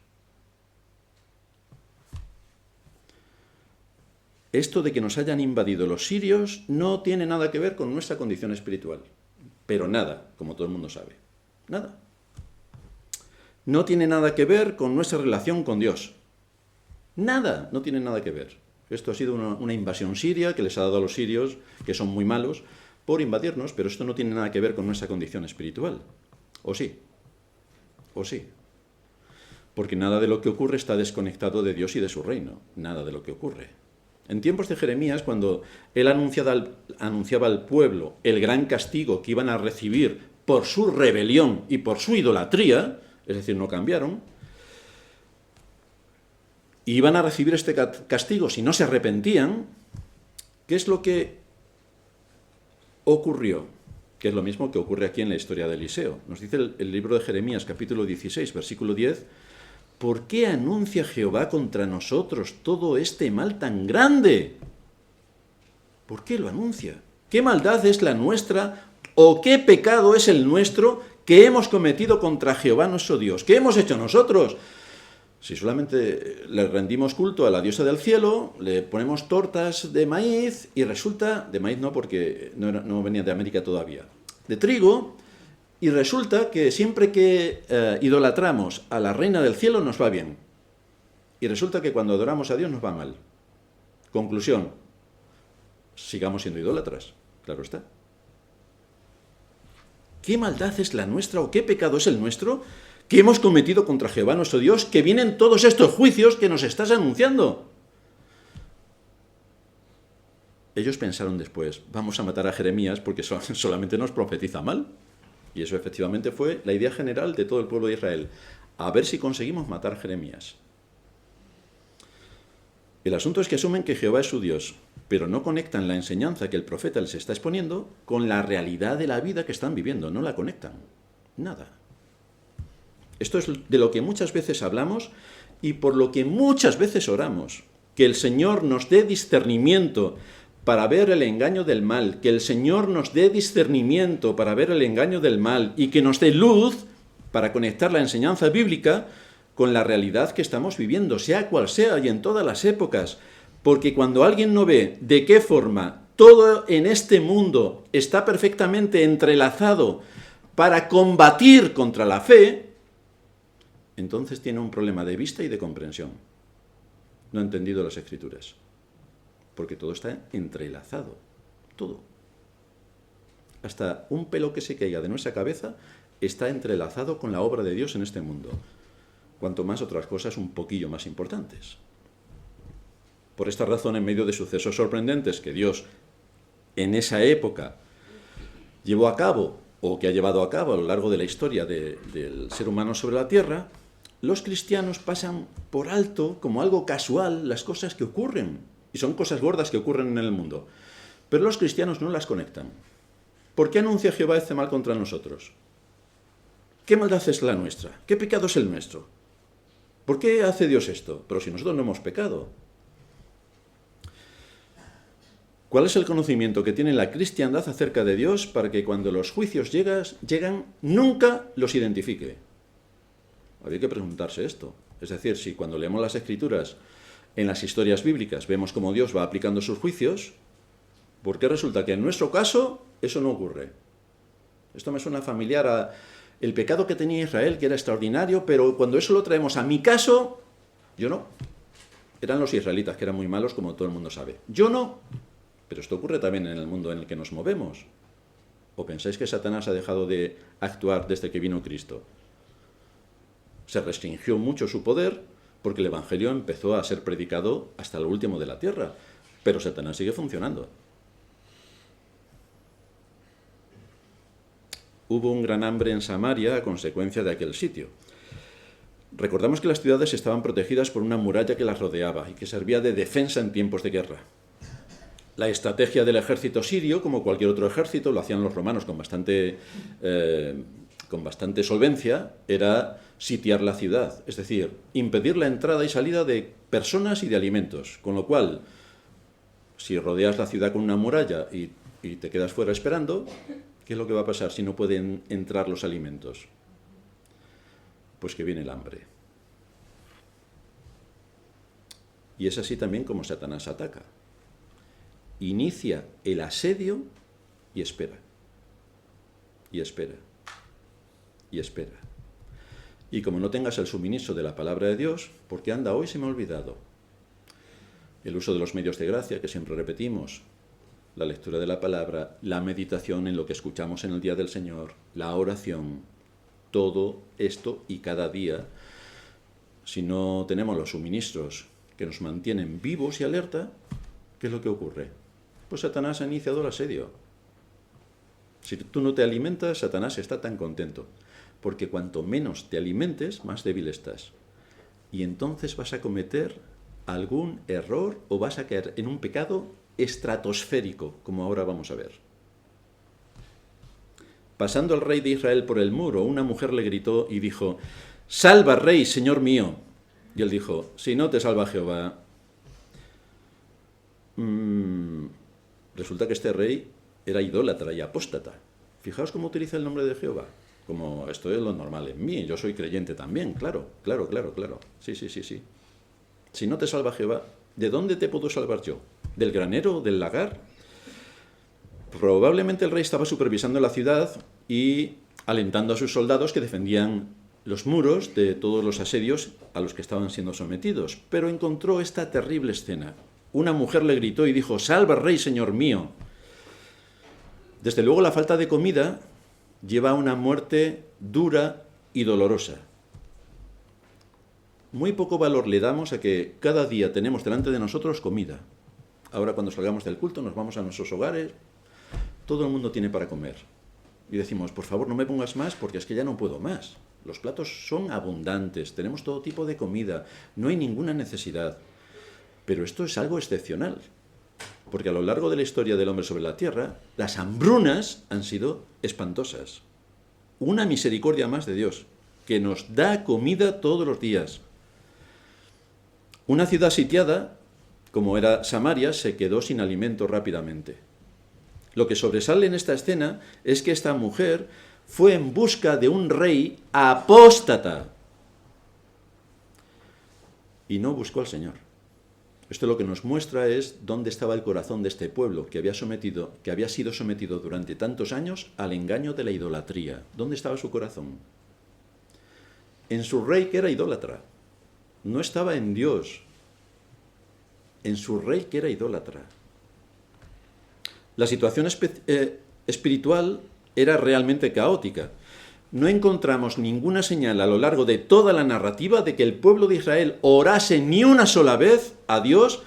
Esto de que nos hayan invadido los sirios no tiene nada que ver con nuestra condición espiritual. Pero nada, como todo el mundo sabe. Nada. No tiene nada que ver con nuestra relación con Dios. Nada, no tiene nada que ver. Esto ha sido una invasión siria que les ha dado a los sirios, que son muy malos, por invadirnos, pero esto no tiene nada que ver con nuestra condición espiritual. ¿O sí? ¿O sí? Porque nada de lo que ocurre está desconectado de Dios y de su reino. Nada de lo que ocurre. En tiempos de Jeremías, cuando él anunciaba al pueblo el gran castigo que iban a recibir por su rebelión y por su idolatría, es decir, no cambiaron, y iban a recibir este castigo si no se arrepentían, ¿qué es lo que ocurrió? Que es lo mismo que ocurre aquí en la historia de Eliseo. Nos dice el libro de Jeremías, capítulo 16, versículo 10, ¿por qué anuncia Jehová contra nosotros todo este mal tan grande? ¿Por qué lo anuncia? ¿Qué maldad es la nuestra o qué pecado es el nuestro que hemos cometido contra Jehová nuestro Dios? ¿Qué hemos hecho nosotros? Si solamente le rendimos culto a la diosa del cielo, le ponemos tortas de maíz y resulta, de maíz no porque no venía de América todavía, de trigo, y resulta que siempre que idolatramos a la reina del cielo nos va bien. Y resulta que cuando adoramos a Dios nos va mal. Conclusión, sigamos siendo idólatras, claro está. ¿Qué maldad es la nuestra o qué pecado es el nuestro que hemos cometido contra Jehová nuestro Dios, que vienen todos estos juicios que nos estás anunciando? Ellos pensaron después, vamos a matar a Jeremías porque solamente nos profetiza mal. Y eso efectivamente fue la idea general de todo el pueblo de Israel. A ver si conseguimos matar a Jeremías. El asunto es que asumen que Jehová es su Dios, pero no conectan la enseñanza que el profeta les está exponiendo con la realidad de la vida que están viviendo. No la conectan. Nada. Esto es de lo que muchas veces hablamos y por lo que muchas veces oramos. Que el Señor nos dé discernimiento para ver el engaño del mal. Que el Señor nos dé discernimiento para ver el engaño del mal y que nos dé luz para conectar la enseñanza bíblica con la realidad que estamos viviendo, sea cual sea y en todas las épocas. Porque cuando alguien no ve de qué forma todo en este mundo está perfectamente entrelazado para combatir contra la fe, entonces tiene un problema de vista y de comprensión. no ha entendido las Escrituras. Porque todo está entrelazado, todo. Hasta un pelo que se caiga de nuestra cabeza está entrelazado con la obra de Dios en este mundo. Cuanto más otras cosas un poquillo más importantes. Por esta razón, en medio de sucesos sorprendentes que Dios en esa época llevó a cabo, o que ha llevado a cabo a lo largo de la historia del ser humano sobre la tierra, los cristianos pasan por alto, como algo casual, las cosas que ocurren. Y son cosas gordas que ocurren en el mundo. Pero los cristianos no las conectan. ¿Por qué anuncia Jehová este mal contra nosotros? ¿Qué maldad es la nuestra? ¿Qué pecado es el nuestro? ¿Por qué hace Dios esto? Pero si nosotros no hemos pecado. ¿Cuál es el conocimiento que tiene la cristiandad acerca de Dios para que cuando los juicios llegan nunca los identifique? Habría que preguntarse esto. Es decir, si cuando leemos las Escrituras, en las historias bíblicas, vemos cómo Dios va aplicando sus juicios, ¿por qué resulta que en nuestro caso eso no ocurre? Esto me suena familiar a el pecado que tenía Israel, que era extraordinario, pero cuando eso lo traemos a mi caso, yo no. Eran los israelitas, que eran muy malos, como todo el mundo sabe. Yo no. Pero esto ocurre también en el mundo en el que nos movemos. ¿O pensáis que Satanás ha dejado de actuar desde que vino Cristo? Se restringió mucho su poder porque el Evangelio empezó a ser predicado hasta lo último de la tierra. Pero Satanás sigue funcionando. Hubo un gran hambre en Samaria a consecuencia de aquel sitio. Recordamos que las ciudades estaban protegidas por una muralla que las rodeaba y que servía de defensa en tiempos de guerra. La estrategia del ejército sirio, como cualquier otro ejército, lo hacían los romanos con bastante solvencia, era sitiar la ciudad, es decir, impedir la entrada y salida de personas y de alimentos. Con lo cual, si rodeas la ciudad con una muralla y te quedas fuera esperando, ¿qué es lo que va a pasar si no pueden entrar los alimentos? Pues que viene el hambre. Y es así también como Satanás ataca. Inicia el asedio y espera. Y espera. Y espera. Y como no tengas el suministro de la palabra de Dios, porque anda, hoy se me ha olvidado. El uso de los medios de gracia, que siempre repetimos, la lectura de la palabra, la meditación en lo que escuchamos en el día del Señor, la oración, todo esto y cada día, si no tenemos los suministros que nos mantienen vivos y alerta, ¿qué es lo que ocurre? Pues Satanás ha iniciado el asedio. Si tú no te alimentas, Satanás está tan contento, porque cuanto menos te alimentes, más débil estás. Y entonces vas a cometer algún error o vas a caer en un pecado estratosférico, como ahora vamos a ver. Pasando el rey de Israel por el muro, una mujer le gritó y dijo: «¡Salva, rey, señor mío!». Y él dijo: «Si no te salva Jehová». Resulta que este rey era idólatra y apóstata. Fijaos cómo utiliza el nombre de Jehová. Como esto es lo normal en mí, yo soy creyente también, claro. Sí. Si no te salva Jehová, ¿de dónde te puedo salvar yo? ¿Del granero o del lagar? Probablemente el rey estaba supervisando la ciudad y alentando a sus soldados que defendían los muros de todos los asedios a los que estaban siendo sometidos. Pero encontró esta terrible escena. Una mujer le gritó y dijo: «¡Salva, rey, señor mío!». Desde luego la falta de comida lleva a una muerte dura y dolorosa. Muy poco valor le damos a que cada día tenemos delante de nosotros comida. Ahora cuando salgamos del culto nos vamos a nuestros hogares, todo el mundo tiene para comer. Y decimos: «Por favor, no me pongas más porque es que ya no puedo más». Los platos son abundantes, tenemos todo tipo de comida, no hay ninguna necesidad. Pero esto es algo excepcional, porque a lo largo de la historia del hombre sobre la tierra, las hambrunas han sido espantosas. Una misericordia más de Dios, que nos da comida todos los días. Una ciudad sitiada, como era Samaria, se quedó sin alimento rápidamente. Lo que sobresale en esta escena es que esta mujer fue en busca de un rey apóstata y no buscó al Señor. Esto lo que nos muestra es dónde estaba el corazón de este pueblo que había sido sometido durante tantos años al engaño de la idolatría. ¿Dónde estaba su corazón? En su rey, que era idólatra. No estaba en Dios. en su rey que era idólatra. La situación espiritual era realmente caótica. No encontramos ninguna señal a lo largo de toda la narrativa de que el pueblo de Israel orase ni una sola vez a Dios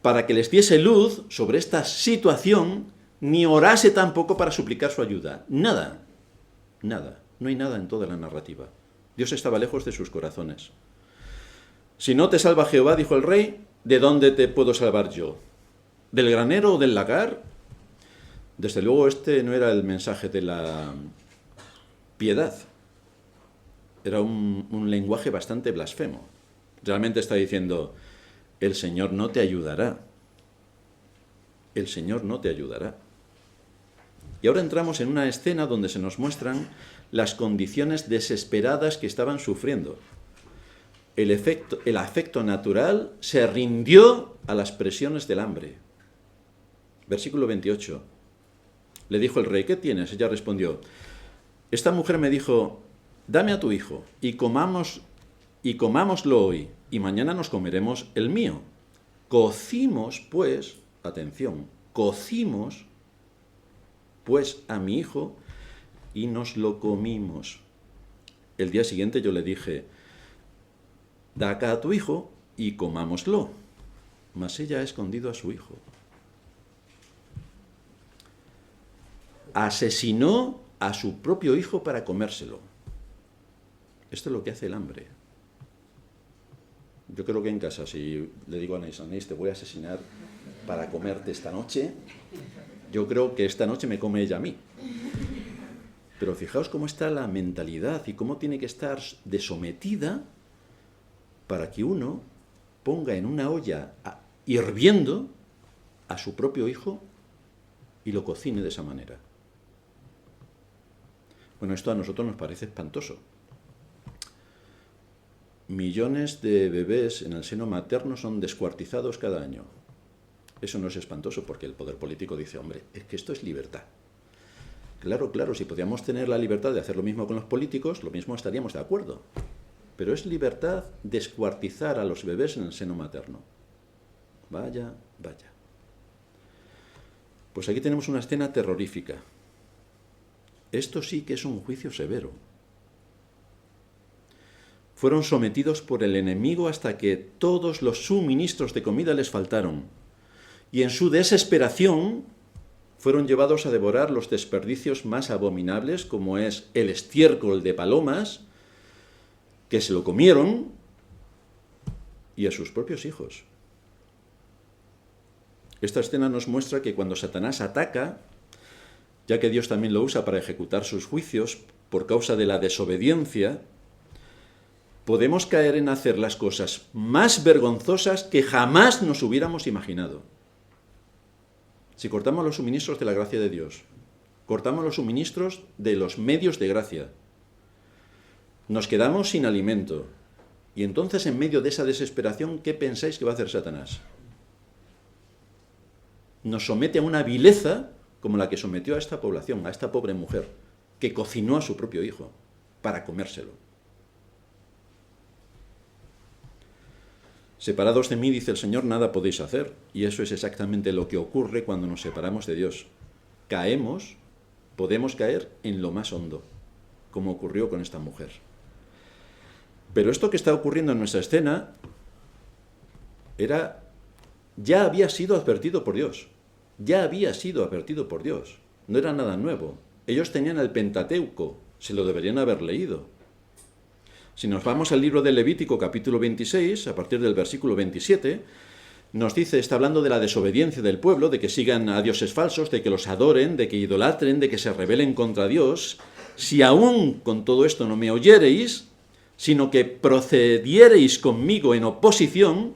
para que les diese luz sobre esta situación, ni orase tampoco para suplicar su ayuda. Nada, nada, no hay nada en toda la narrativa. Dios estaba lejos de sus corazones. Si no te salva Jehová, dijo el rey, ¿de dónde te puedo salvar yo? ¿Del granero o del lagar? Desde luego este no era el mensaje de la piedad. Era un lenguaje bastante blasfemo. Realmente está diciendo, el Señor no te ayudará. El Señor no te ayudará. Y ahora entramos en una escena donde se nos muestran las condiciones desesperadas que estaban sufriendo. El afecto natural se rindió a las presiones del hambre. Versículo 28. Le dijo el rey, ¿qué tienes? Ella respondió, esta mujer me dijo, dame a tu hijo y comámoslo hoy, y mañana nos comeremos el mío. Cocimos, pues, atención, cocimos, pues, a mi hijo y nos lo comimos. El día siguiente yo le dije, da acá a tu hijo y comámoslo. Mas ella ha escondido a su hijo. Asesinó a su propio hijo para comérselo. Esto es lo que hace el hambre. Yo creo que en casa, si le digo a Anais, te voy a asesinar para comerte esta noche, yo creo que esta noche me come ella a mí. Pero fijaos cómo está la mentalidad y cómo tiene que estar de sometida para que uno ponga en una olla hirviendo a su propio hijo y lo cocine de esa manera. Bueno, esto a nosotros nos parece espantoso. Millones de bebés en el seno materno son descuartizados cada año. Eso no es espantoso porque el poder político dice, hombre, es que esto es libertad. Claro, si podíamos tener la libertad de hacer lo mismo con los políticos, lo mismo estaríamos de acuerdo. Pero es libertad descuartizar a los bebés en el seno materno. Vaya. Pues aquí tenemos una escena terrorífica. Esto sí que es un juicio severo. Fueron sometidos por el enemigo hasta que todos los suministros de comida les faltaron. Y en su desesperación fueron llevados a devorar los desperdicios más abominables, como es el estiércol de palomas, que se lo comieron, y a sus propios hijos. Esta escena nos muestra que cuando Satanás ataca, ya que Dios también lo usa para ejecutar sus juicios por causa de la desobediencia, podemos caer en hacer las cosas más vergonzosas que jamás nos hubiéramos imaginado. Si cortamos los suministros de la gracia de Dios, cortamos los suministros de los medios de gracia, nos quedamos sin alimento, y entonces en medio de esa desesperación, ¿qué pensáis que va a hacer Satanás? Nos somete a una vileza como la que sometió a esta población, a esta pobre mujer, que cocinó a su propio hijo para comérselo. Separados de mí, dice el Señor, nada podéis hacer. Y eso es exactamente lo que ocurre cuando nos separamos de Dios. Podemos caer en lo más hondo, como ocurrió con esta mujer. Pero esto que está ocurriendo en nuestra escena ya había sido advertido por Dios. Ya había sido advertido por Dios. No era nada nuevo. Ellos tenían el Pentateuco, se lo deberían haber leído. Si nos vamos al libro de Levítico, capítulo 26, a partir del versículo 27, nos dice, está hablando de la desobediencia del pueblo, de que sigan a dioses falsos, de que los adoren, de que idolatren, de que se rebelen contra Dios. Si aún con todo esto no me oyereis, sino que procediereis conmigo en oposición,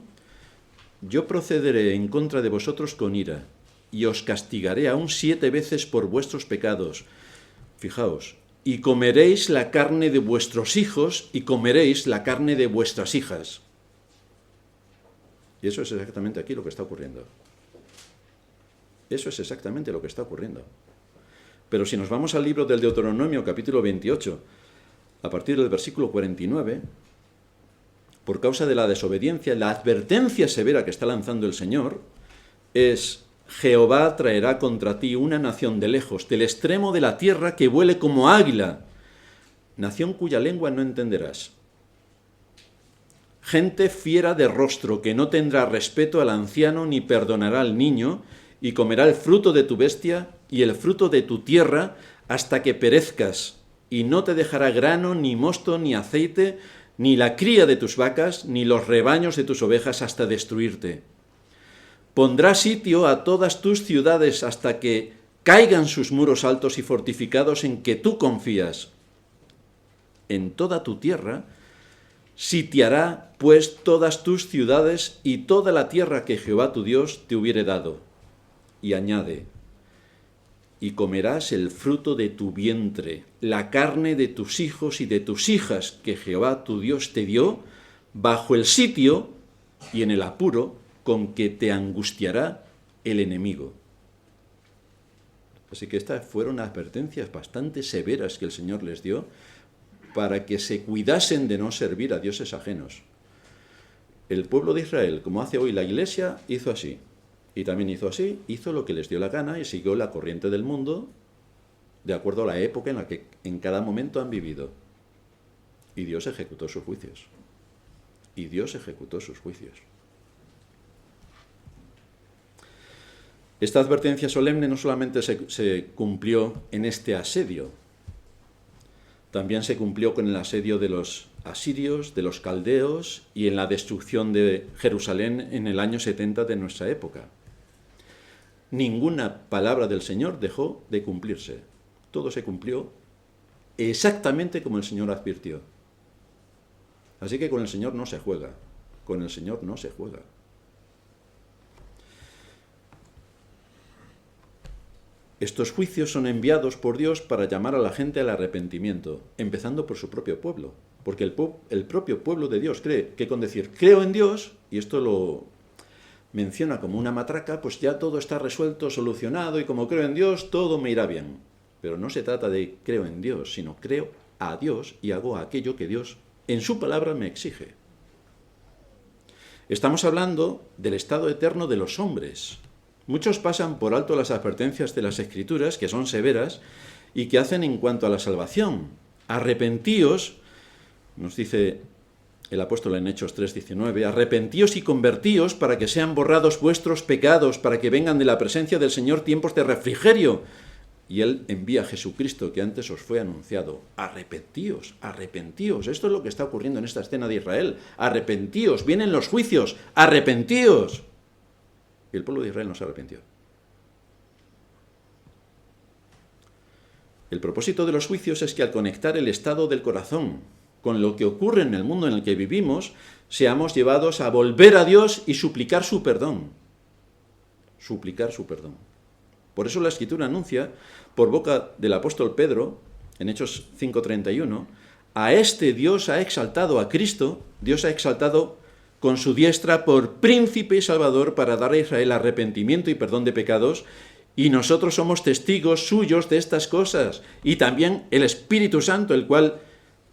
yo procederé en contra de vosotros con ira, y os castigaré aún 7 veces por vuestros pecados. Fijaos, y comeréis la carne de vuestros hijos y comeréis la carne de vuestras hijas. Y eso es exactamente aquí lo que está ocurriendo. Eso es exactamente lo que está ocurriendo. Pero si nos vamos al libro del Deuteronomio, capítulo 28, a partir del versículo 49, por causa de la desobediencia, la advertencia severa que está lanzando el Señor es: Jehová traerá contra ti una nación de lejos, del extremo de la tierra, que vuele como águila, nación cuya lengua no entenderás. Gente fiera de rostro, que no tendrá respeto al anciano ni perdonará al niño, y comerá el fruto de tu bestia y el fruto de tu tierra hasta que perezcas, y no te dejará grano, ni mosto, ni aceite, ni la cría de tus vacas, ni los rebaños de tus ovejas, hasta destruirte. Pondrá sitio a todas tus ciudades hasta que caigan sus muros altos y fortificados en que tú confías. En toda tu tierra sitiará pues todas tus ciudades y toda la tierra que Jehová tu Dios te hubiere dado. Y añade: y comerás el fruto de tu vientre, la carne de tus hijos y de tus hijas que Jehová tu Dios te dio, bajo el sitio y en el apuro con que te angustiará el enemigo. Así que estas fueron advertencias bastante severas que el Señor les dio para que se cuidasen de no servir a dioses ajenos. El pueblo de Israel, como hace hoy la Iglesia, hizo así. Y también hizo así, hizo lo que les dio la gana y siguió la corriente del mundo de acuerdo a la época en la que en cada momento han vivido. Y Dios ejecutó sus juicios. Y Dios ejecutó sus juicios. Esta advertencia solemne no solamente se cumplió en este asedio, también se cumplió con el asedio de los asirios, de los caldeos y en la destrucción de Jerusalén en el año 70 de nuestra época. Ninguna palabra del Señor dejó de cumplirse. Todo se cumplió exactamente como el Señor advirtió. Así que con el Señor no se juega. Con el Señor no se juega. Estos juicios son enviados por Dios para llamar a la gente al arrepentimiento, empezando por su propio pueblo. Porque el propio pueblo de Dios cree que con decir creo en Dios, y esto lo menciona como una matraca, pues ya todo está resuelto, solucionado, y como creo en Dios, todo me irá bien. Pero no se trata de creo en Dios, sino creo a Dios y hago aquello que Dios en su palabra me exige. Estamos hablando del estado eterno de los hombres. Muchos pasan por alto las advertencias de las Escrituras, que son severas, y que hacen en cuanto a la salvación. Arrepentíos, nos dice el apóstol en Hechos 3:19, arrepentíos y convertíos para que sean borrados vuestros pecados, para que vengan de la presencia del Señor tiempos de refrigerio. Y Él envía a Jesucristo, que antes os fue anunciado. Arrepentíos, arrepentíos. Esto es lo que está ocurriendo en esta escena de Israel. Arrepentíos, vienen los juicios, arrepentíos. Y el pueblo de Israel no se arrepintió. El propósito de los juicios es que al conectar el estado del corazón con lo que ocurre en el mundo en el que vivimos, seamos llevados a volver a Dios y suplicar su perdón. Suplicar su perdón. Por eso la Escritura anuncia, por boca del apóstol Pedro, en Hechos 5:31, a este Dios ha exaltado a Cristo, Dios ha exaltado con su diestra por príncipe y salvador para dar a Israel arrepentimiento y perdón de pecados, y nosotros somos testigos suyos de estas cosas, y también el Espíritu Santo, el cual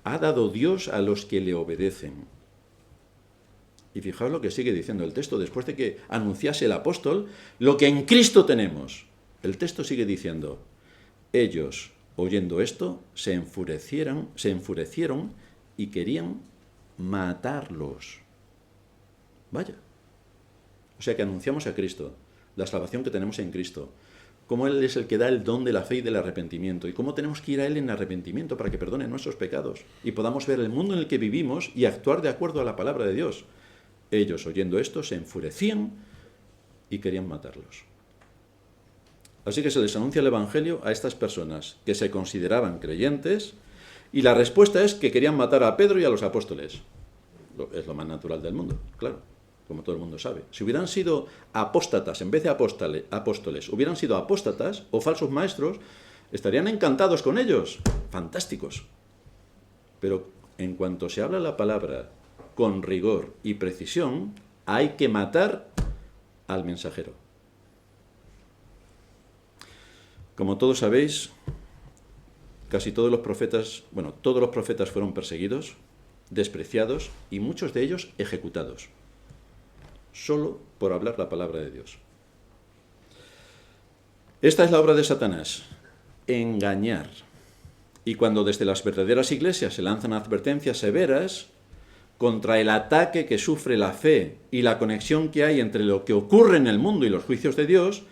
ha dado Dios a los que le obedecen. Y fijaos lo que sigue diciendo el texto, después de que anunciase el apóstol lo que en Cristo tenemos. El texto sigue diciendo: ellos, oyendo esto, se enfurecieron y querían matarlos. Vaya. O sea que anunciamos a Cristo, la salvación que tenemos en Cristo, cómo Él es el que da el don de la fe y del arrepentimiento, y cómo tenemos que ir a Él en arrepentimiento para que perdone nuestros pecados, y podamos ver el mundo en el que vivimos y actuar de acuerdo a la palabra de Dios. Ellos, oyendo esto, se enfurecían y querían matarlos. Así que se les anuncia el Evangelio a estas personas que se consideraban creyentes, y la respuesta es que querían matar a Pedro y a los apóstoles. Es lo más natural del mundo, claro, como todo el mundo sabe. Si hubieran sido apóstatas, en vez de apóstoles, hubieran sido apóstatas o falsos maestros, estarían encantados con ellos, fantásticos. Pero en cuanto se habla la palabra con rigor y precisión, hay que matar al mensajero. Como todos sabéis, todos los profetas fueron perseguidos, despreciados y muchos de ellos ejecutados, solo por hablar la palabra de Dios. Esta es la obra de Satanás, engañar. Y cuando desde las verdaderas iglesias se lanzan advertencias severas contra el ataque que sufre la fe y la conexión que hay entre lo que ocurre en el mundo y los juicios de Dios,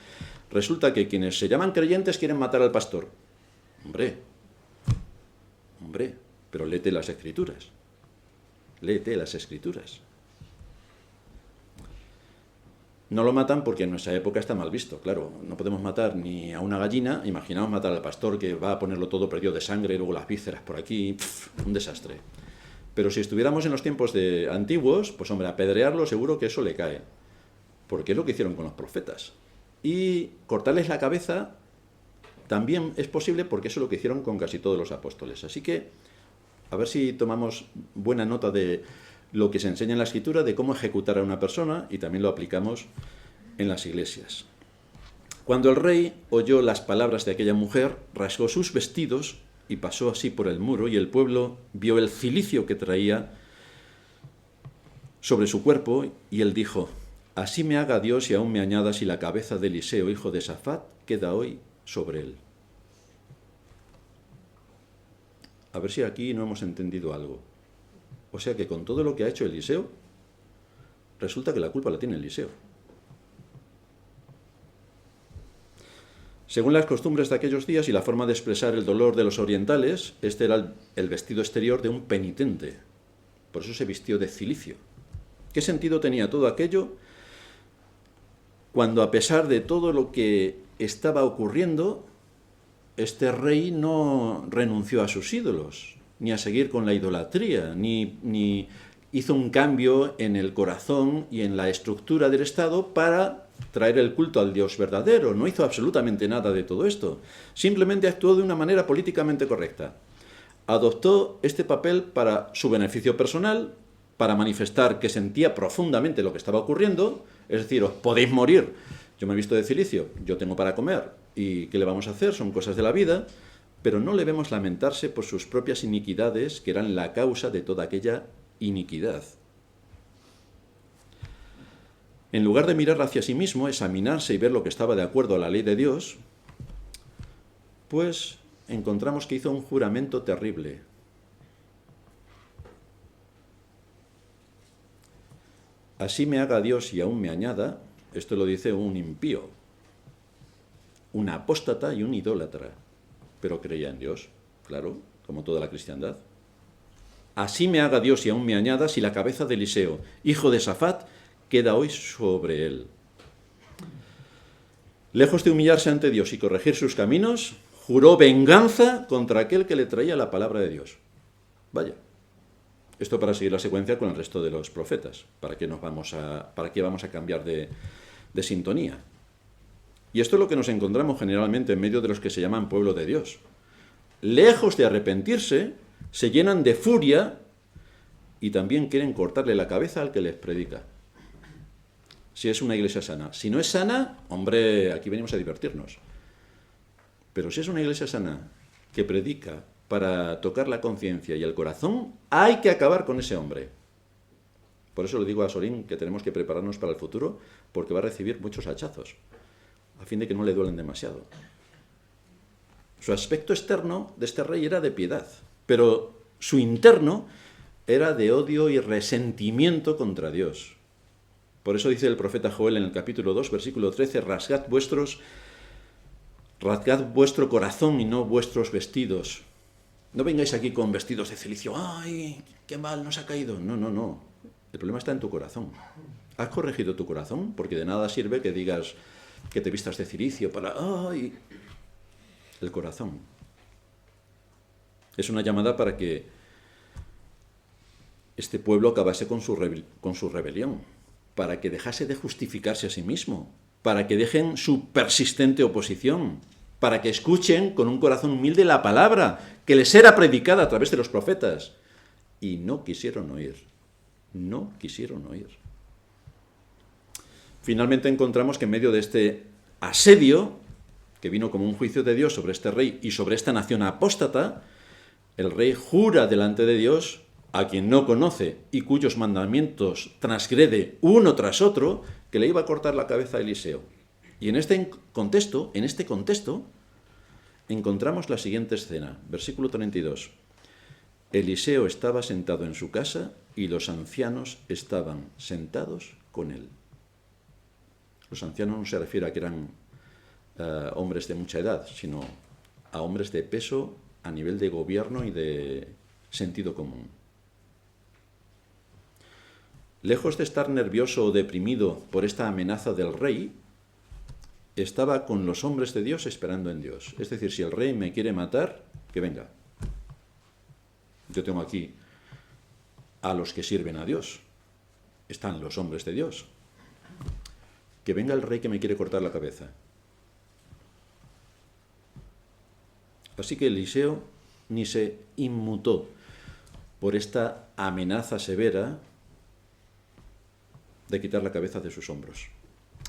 resulta que quienes se llaman creyentes quieren matar al pastor. Hombre, pero léete las Escrituras. Léete las Escrituras. No lo matan porque en nuestra época está mal visto, claro. No podemos matar ni a una gallina, imaginaos matar al pastor que va a ponerlo todo perdido de sangre y luego las vísceras por aquí, un desastre. Pero si estuviéramos en los tiempos antiguos, pues hombre, apedrearlo seguro que eso le cae, porque es lo que hicieron con los profetas. Y cortarles la cabeza también es posible porque eso es lo que hicieron con casi todos los apóstoles. Así que, a ver si tomamos buena nota de lo que se enseña en la Escritura, de cómo ejecutar a una persona, y también lo aplicamos en las iglesias. Cuando el rey oyó las palabras de aquella mujer, rasgó sus vestidos y pasó así por el muro, y el pueblo vio el cilicio que traía sobre su cuerpo, y él dijo: así me haga Dios y aún me añada si la cabeza de Eliseo, hijo de Safat, queda hoy sobre él. A ver si aquí no hemos entendido algo. O sea que con todo lo que ha hecho Eliseo, resulta que la culpa la tiene Eliseo. Según las costumbres de aquellos días y la forma de expresar el dolor de los orientales, este era el vestido exterior de un penitente. Por eso se vistió de cilicio. ¿Qué sentido tenía todo aquello cuando, a pesar de todo lo que estaba ocurriendo, este rey no renunció a sus ídolos, ni a seguir con la idolatría, ni hizo un cambio en el corazón y en la estructura del Estado para traer el culto al Dios verdadero? No hizo absolutamente nada de todo esto. Simplemente actuó de una manera políticamente correcta. Adoptó este papel para su beneficio personal, para manifestar que sentía profundamente lo que estaba ocurriendo, es decir, os podéis morir. Yo me he visto de cilicio, yo tengo para comer, ¿y qué le vamos a hacer? Son cosas de la vida. Pero no le vemos lamentarse por sus propias iniquidades, que eran la causa de toda aquella iniquidad. En lugar de mirar hacia sí mismo, examinarse y ver lo que estaba de acuerdo a la ley de Dios, pues encontramos que hizo un juramento terrible. Así me haga Dios y aún me añada, esto lo dice un impío, un apóstata y un idólatra. Pero creía en Dios, claro, como toda la cristiandad. Así me haga Dios y aún me añada si la cabeza de Eliseo, hijo de Safat, queda hoy sobre él. Lejos de humillarse ante Dios y corregir sus caminos, juró venganza contra aquel que le traía la palabra de Dios. Vaya, esto para seguir la secuencia con el resto de los profetas. ¿Para qué vamos a cambiar de sintonía? Y esto es lo que nos encontramos generalmente en medio de los que se llaman pueblo de Dios. Lejos de arrepentirse, se llenan de furia y también quieren cortarle la cabeza al que les predica. Si es una iglesia sana. Si no es sana, hombre, aquí venimos a divertirnos. Pero si es una iglesia sana que predica para tocar la conciencia y el corazón, hay que acabar con ese hombre. Por eso le digo a Sorín que tenemos que prepararnos para el futuro, porque va a recibir muchos hachazos, a fin de que no le duelen demasiado. Su aspecto externo de este rey era de piedad, pero su interno era de odio y resentimiento contra Dios. Por eso dice el profeta Joel en el capítulo 2, versículo 13, rasgad vuestro corazón y no vuestros vestidos. No vengáis aquí con vestidos de cilicio. ¡Ay, qué mal nos ha caído! No. El problema está en tu corazón. ¿Has corregido tu corazón? Porque de nada sirve que digas que te vistas de cilicio para... ¡Ay! El corazón. Es una llamada para que este pueblo acabase con su rebelión, para que dejase de justificarse a sí mismo, para que dejen su persistente oposición, para que escuchen con un corazón humilde la palabra que les era predicada a través de los profetas. Y no quisieron oír. No quisieron oír. Finalmente encontramos que en medio de este asedio, que vino como un juicio de Dios sobre este rey y sobre esta nación apóstata, el rey jura delante de Dios a quien no conoce y cuyos mandamientos transgrede uno tras otro, que le iba a cortar la cabeza a Eliseo. Y en este contexto, encontramos la siguiente escena, versículo 32. Eliseo estaba sentado en su casa y los ancianos estaban sentados con él. Los ancianos no se refiere a que eran hombres de mucha edad, sino a hombres de peso a nivel de gobierno y de sentido común. Lejos de estar nervioso o deprimido por esta amenaza del rey, estaba con los hombres de Dios esperando en Dios. Es decir, si el rey me quiere matar, que venga. Yo tengo aquí a los que sirven a Dios. Están los hombres de Dios. Que venga el rey que me quiere cortar la cabeza. Así que Eliseo ni se inmutó por esta amenaza severa de quitar la cabeza de sus hombros.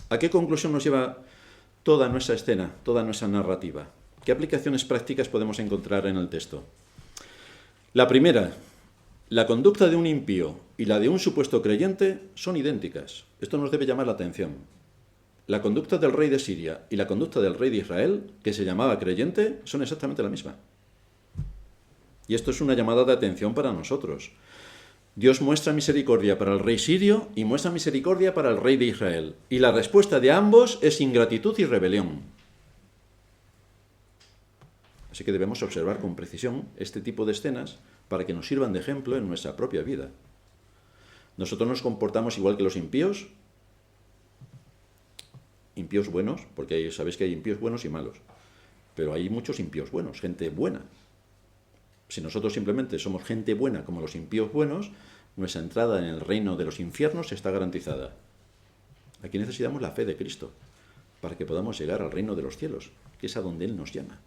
¿A qué conclusión nos lleva toda nuestra escena, toda nuestra narrativa? ¿Qué aplicaciones prácticas podemos encontrar en el texto? La primera, la conducta de un impío y la de un supuesto creyente son idénticas. Esto nos debe llamar la atención. La conducta del rey de Siria y la conducta del rey de Israel, que se llamaba creyente, son exactamente la misma. Y esto es una llamada de atención para nosotros. Dios muestra misericordia para el rey sirio y muestra misericordia para el rey de Israel. Y la respuesta de ambos es ingratitud y rebelión. Así que debemos observar con precisión este tipo de escenas para que nos sirvan de ejemplo en nuestra propia vida. Nosotros nos comportamos igual que los impíos buenos, porque sabéis que hay impíos buenos y malos, pero hay muchos impíos buenos, gente buena. Si nosotros simplemente somos gente buena como los impíos buenos, nuestra entrada en el reino de los infiernos está garantizada. Aquí necesitamos la fe de Cristo para que podamos llegar al reino de los cielos, que es a donde Él nos llama.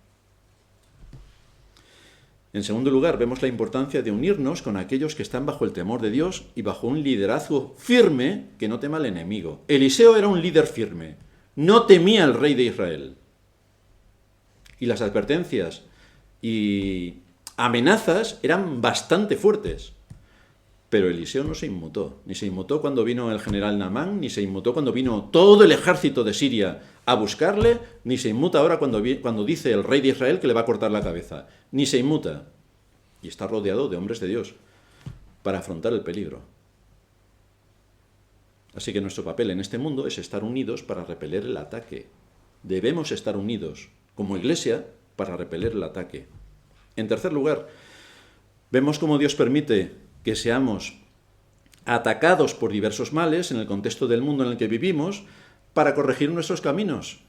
En segundo lugar, vemos la importancia de unirnos con aquellos que están bajo el temor de Dios y bajo un liderazgo firme que no tema al enemigo. Eliseo era un líder firme, no temía al rey de Israel. Y las advertencias y amenazas eran bastante fuertes. Pero Eliseo no se inmutó. Ni se inmutó cuando vino el general Naamán, ni se inmutó cuando vino todo el ejército de Siria a buscarle, ni se inmuta ahora cuando dice el rey de Israel que le va a cortar la cabeza. Ni se inmuta. Y está rodeado de hombres de Dios para afrontar el peligro. Así que nuestro papel en este mundo es estar unidos para repeler el ataque. Debemos estar unidos como iglesia para repeler el ataque. En tercer lugar, vemos cómo Dios permite que seamos atacados por diversos males en el contexto del mundo en el que vivimos para corregir nuestros caminos.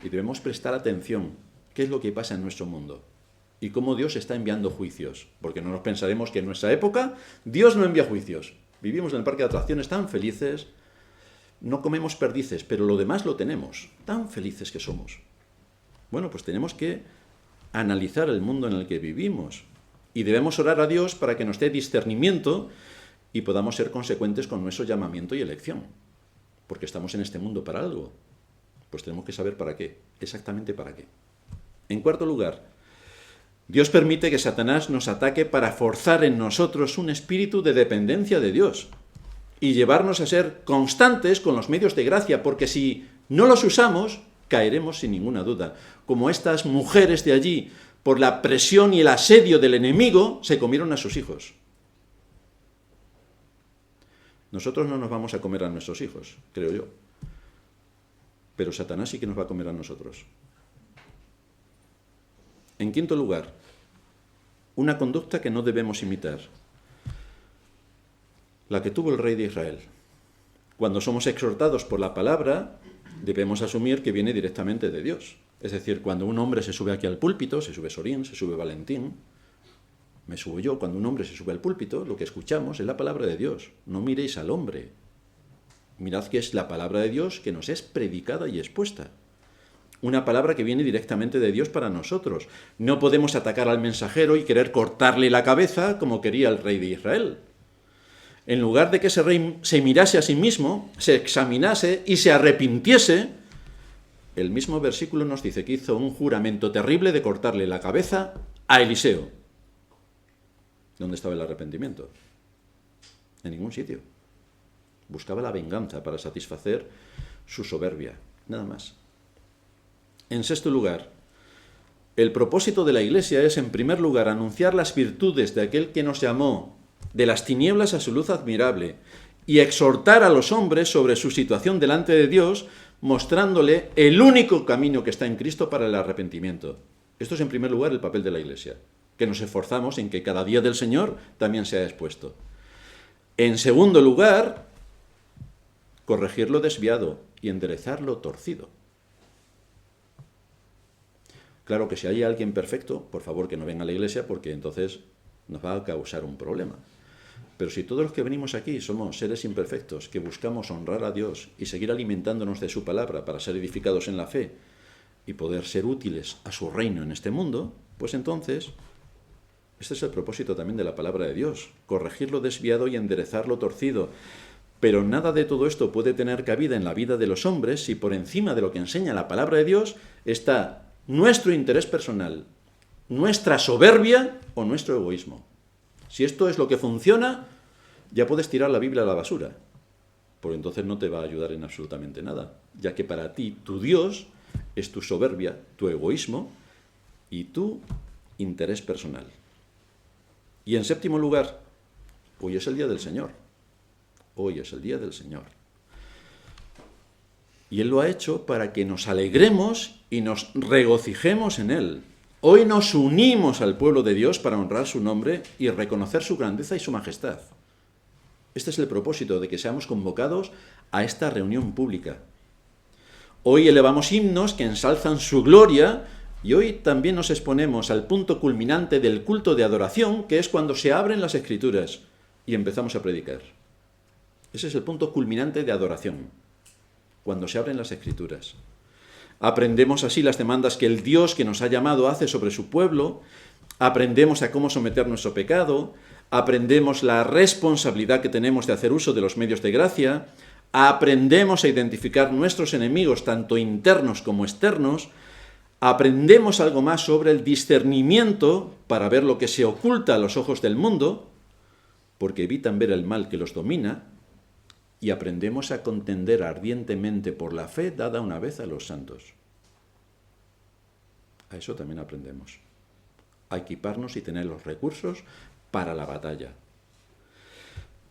Y debemos prestar atención qué es lo que pasa en nuestro mundo y cómo Dios está enviando juicios. Porque no nos pensaremos que en nuestra época Dios no envía juicios. Vivimos en el parque de atracciones tan felices, no comemos perdices, pero lo demás lo tenemos, tan felices que somos. Bueno, pues tenemos que analizar el mundo en el que vivimos y debemos orar a Dios para que nos dé discernimiento y podamos ser consecuentes con nuestro llamamiento y elección, porque estamos en este mundo para algo, pues tenemos que saber para qué, exactamente para qué. En cuarto lugar, Dios permite que Satanás nos ataque para forzar en nosotros un espíritu de dependencia de Dios y llevarnos a ser constantes con los medios de gracia, porque si no los usamos, caeremos sin ninguna duda. Como estas mujeres de allí, por la presión y el asedio del enemigo, se comieron a sus hijos. Nosotros no nos vamos a comer a nuestros hijos, creo yo. Pero Satanás sí que nos va a comer a nosotros. En quinto lugar, una conducta que no debemos imitar. La que tuvo el rey de Israel. Cuando somos exhortados por la palabra, debemos asumir que viene directamente de Dios. Es decir, cuando un hombre se sube aquí al púlpito, se sube Sorín, se sube Valentín, me subo yo, cuando un hombre se sube al púlpito, lo que escuchamos es la palabra de Dios. No miréis al hombre. Mirad que es la palabra de Dios que nos es predicada y expuesta. Una palabra que viene directamente de Dios para nosotros. No podemos atacar al mensajero y querer cortarle la cabeza como quería el rey de Israel. En lugar de que ese rey se mirase a sí mismo, se examinase y se arrepintiese, el mismo versículo nos dice que hizo un juramento terrible de cortarle la cabeza a Eliseo. ¿Dónde estaba el arrepentimiento? En ningún sitio. Buscaba la venganza para satisfacer su soberbia, nada más. En sexto lugar, el propósito de la Iglesia es, en primer lugar, anunciar las virtudes de aquel que nos llamó de las tinieblas a su luz admirable y exhortar a los hombres sobre su situación delante de Dios, mostrándole el único camino que está en Cristo para el arrepentimiento. Esto es, en primer lugar, el papel de la Iglesia, que nos esforzamos en que cada día del Señor también sea expuesto. En segundo lugar, corregir lo desviado y enderezar lo torcido. Claro que si hay alguien perfecto, por favor que no venga a la Iglesia, porque entonces nos va a causar un problema. Pero si todos los que venimos aquí somos seres imperfectos, que buscamos honrar a Dios y seguir alimentándonos de su palabra para ser edificados en la fe y poder ser útiles a su reino en este mundo, pues entonces, este es el propósito también de la palabra de Dios, corregir lo desviado y enderezar lo torcido. Pero nada de todo esto puede tener cabida en la vida de los hombres si por encima de lo que enseña la palabra de Dios está nuestro interés personal, nuestra soberbia o nuestro egoísmo. Si esto es lo que funciona, ya puedes tirar la Biblia a la basura, porque entonces no te va a ayudar en absolutamente nada, ya que para ti tu Dios es tu soberbia, tu egoísmo y tu interés personal. Y en séptimo lugar, hoy es el día del Señor. Hoy es el día del Señor. Y Él lo ha hecho para que nos alegremos y nos regocijemos en Él. Hoy nos unimos al pueblo de Dios para honrar su nombre y reconocer su grandeza y su majestad. Este es el propósito de que seamos convocados a esta reunión pública. Hoy elevamos himnos que ensalzan su gloria y hoy también nos exponemos al punto culminante del culto de adoración, que es cuando se abren las Escrituras y empezamos a predicar. Ese es el punto culminante de adoración, cuando se abren las Escrituras. Aprendemos así las demandas que el Dios que nos ha llamado hace sobre su pueblo, aprendemos a cómo someter nuestro pecado, aprendemos la responsabilidad que tenemos de hacer uso de los medios de gracia, aprendemos a identificar nuestros enemigos, tanto internos como externos, aprendemos algo más sobre el discernimiento para ver lo que se oculta a los ojos del mundo, porque evitan ver el mal que los domina, y aprendemos a contender ardientemente por la fe dada una vez a los santos. A eso también aprendemos. A equiparnos y tener los recursos para la batalla.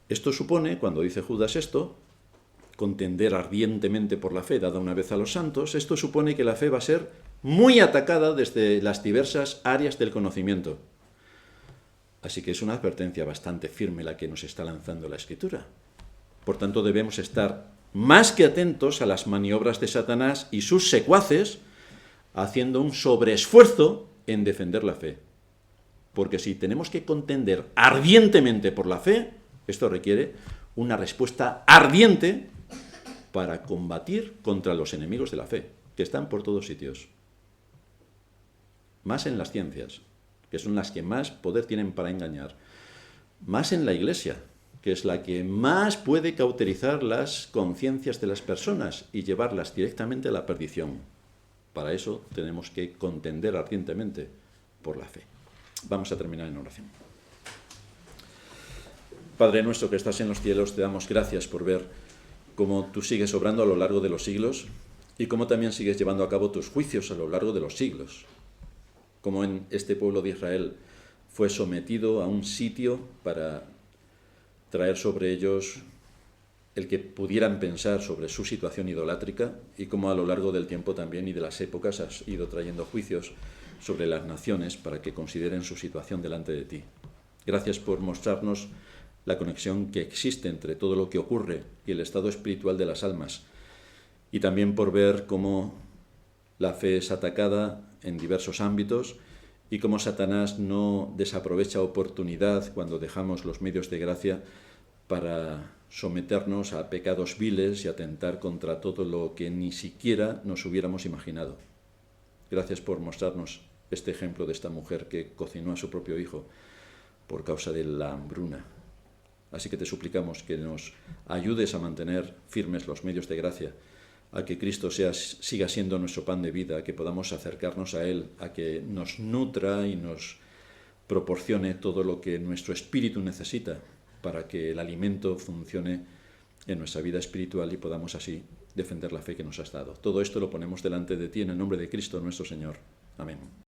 Esto supone, cuando dice Judas esto, contender ardientemente por la fe dada una vez a los santos, esto supone que la fe va a ser muy atacada desde las diversas áreas del conocimiento. Así que es una advertencia bastante firme la que nos está lanzando la Escritura. Por tanto, debemos estar más que atentos a las maniobras de Satanás y sus secuaces, haciendo un sobreesfuerzo en defender la fe. Porque si tenemos que contender ardientemente por la fe, esto requiere una respuesta ardiente para combatir contra los enemigos de la fe, que están por todos sitios. Más en las ciencias, que son las que más poder tienen para engañar. Más en la Iglesia, que es la que más puede cauterizar las conciencias de las personas y llevarlas directamente a la perdición. Para eso tenemos que contender ardientemente por la fe. Vamos a terminar en oración. Padre nuestro que estás en los cielos, te damos gracias por ver cómo tú sigues obrando a lo largo de los siglos y cómo también sigues llevando a cabo tus juicios a lo largo de los siglos. Como en este pueblo de Israel fue sometido a un sitio para traer sobre ellos el que pudieran pensar sobre su situación idolátrica y cómo a lo largo del tiempo también y de las épocas has ido trayendo juicios sobre las naciones para que consideren su situación delante de ti. Gracias por mostrarnos la conexión que existe entre todo lo que ocurre y el estado espiritual de las almas y también por ver cómo la fe es atacada en diversos ámbitos y cómo Satanás no desaprovecha oportunidad cuando dejamos los medios de gracia para someternos a pecados viles y atentar contra todo lo que ni siquiera nos hubiéramos imaginado. Gracias por mostrarnos este ejemplo de esta mujer que cocinó a su propio hijo por causa de la hambruna. Así que te suplicamos que nos ayudes a mantener firmes los medios de gracia, a que Cristo siga siendo nuestro pan de vida, a que podamos acercarnos a Él, a que nos nutra y nos proporcione todo lo que nuestro espíritu necesita para que el alimento funcione en nuestra vida espiritual y podamos así defender la fe que nos has dado. Todo esto lo ponemos delante de ti en el nombre de Cristo nuestro Señor. Amén.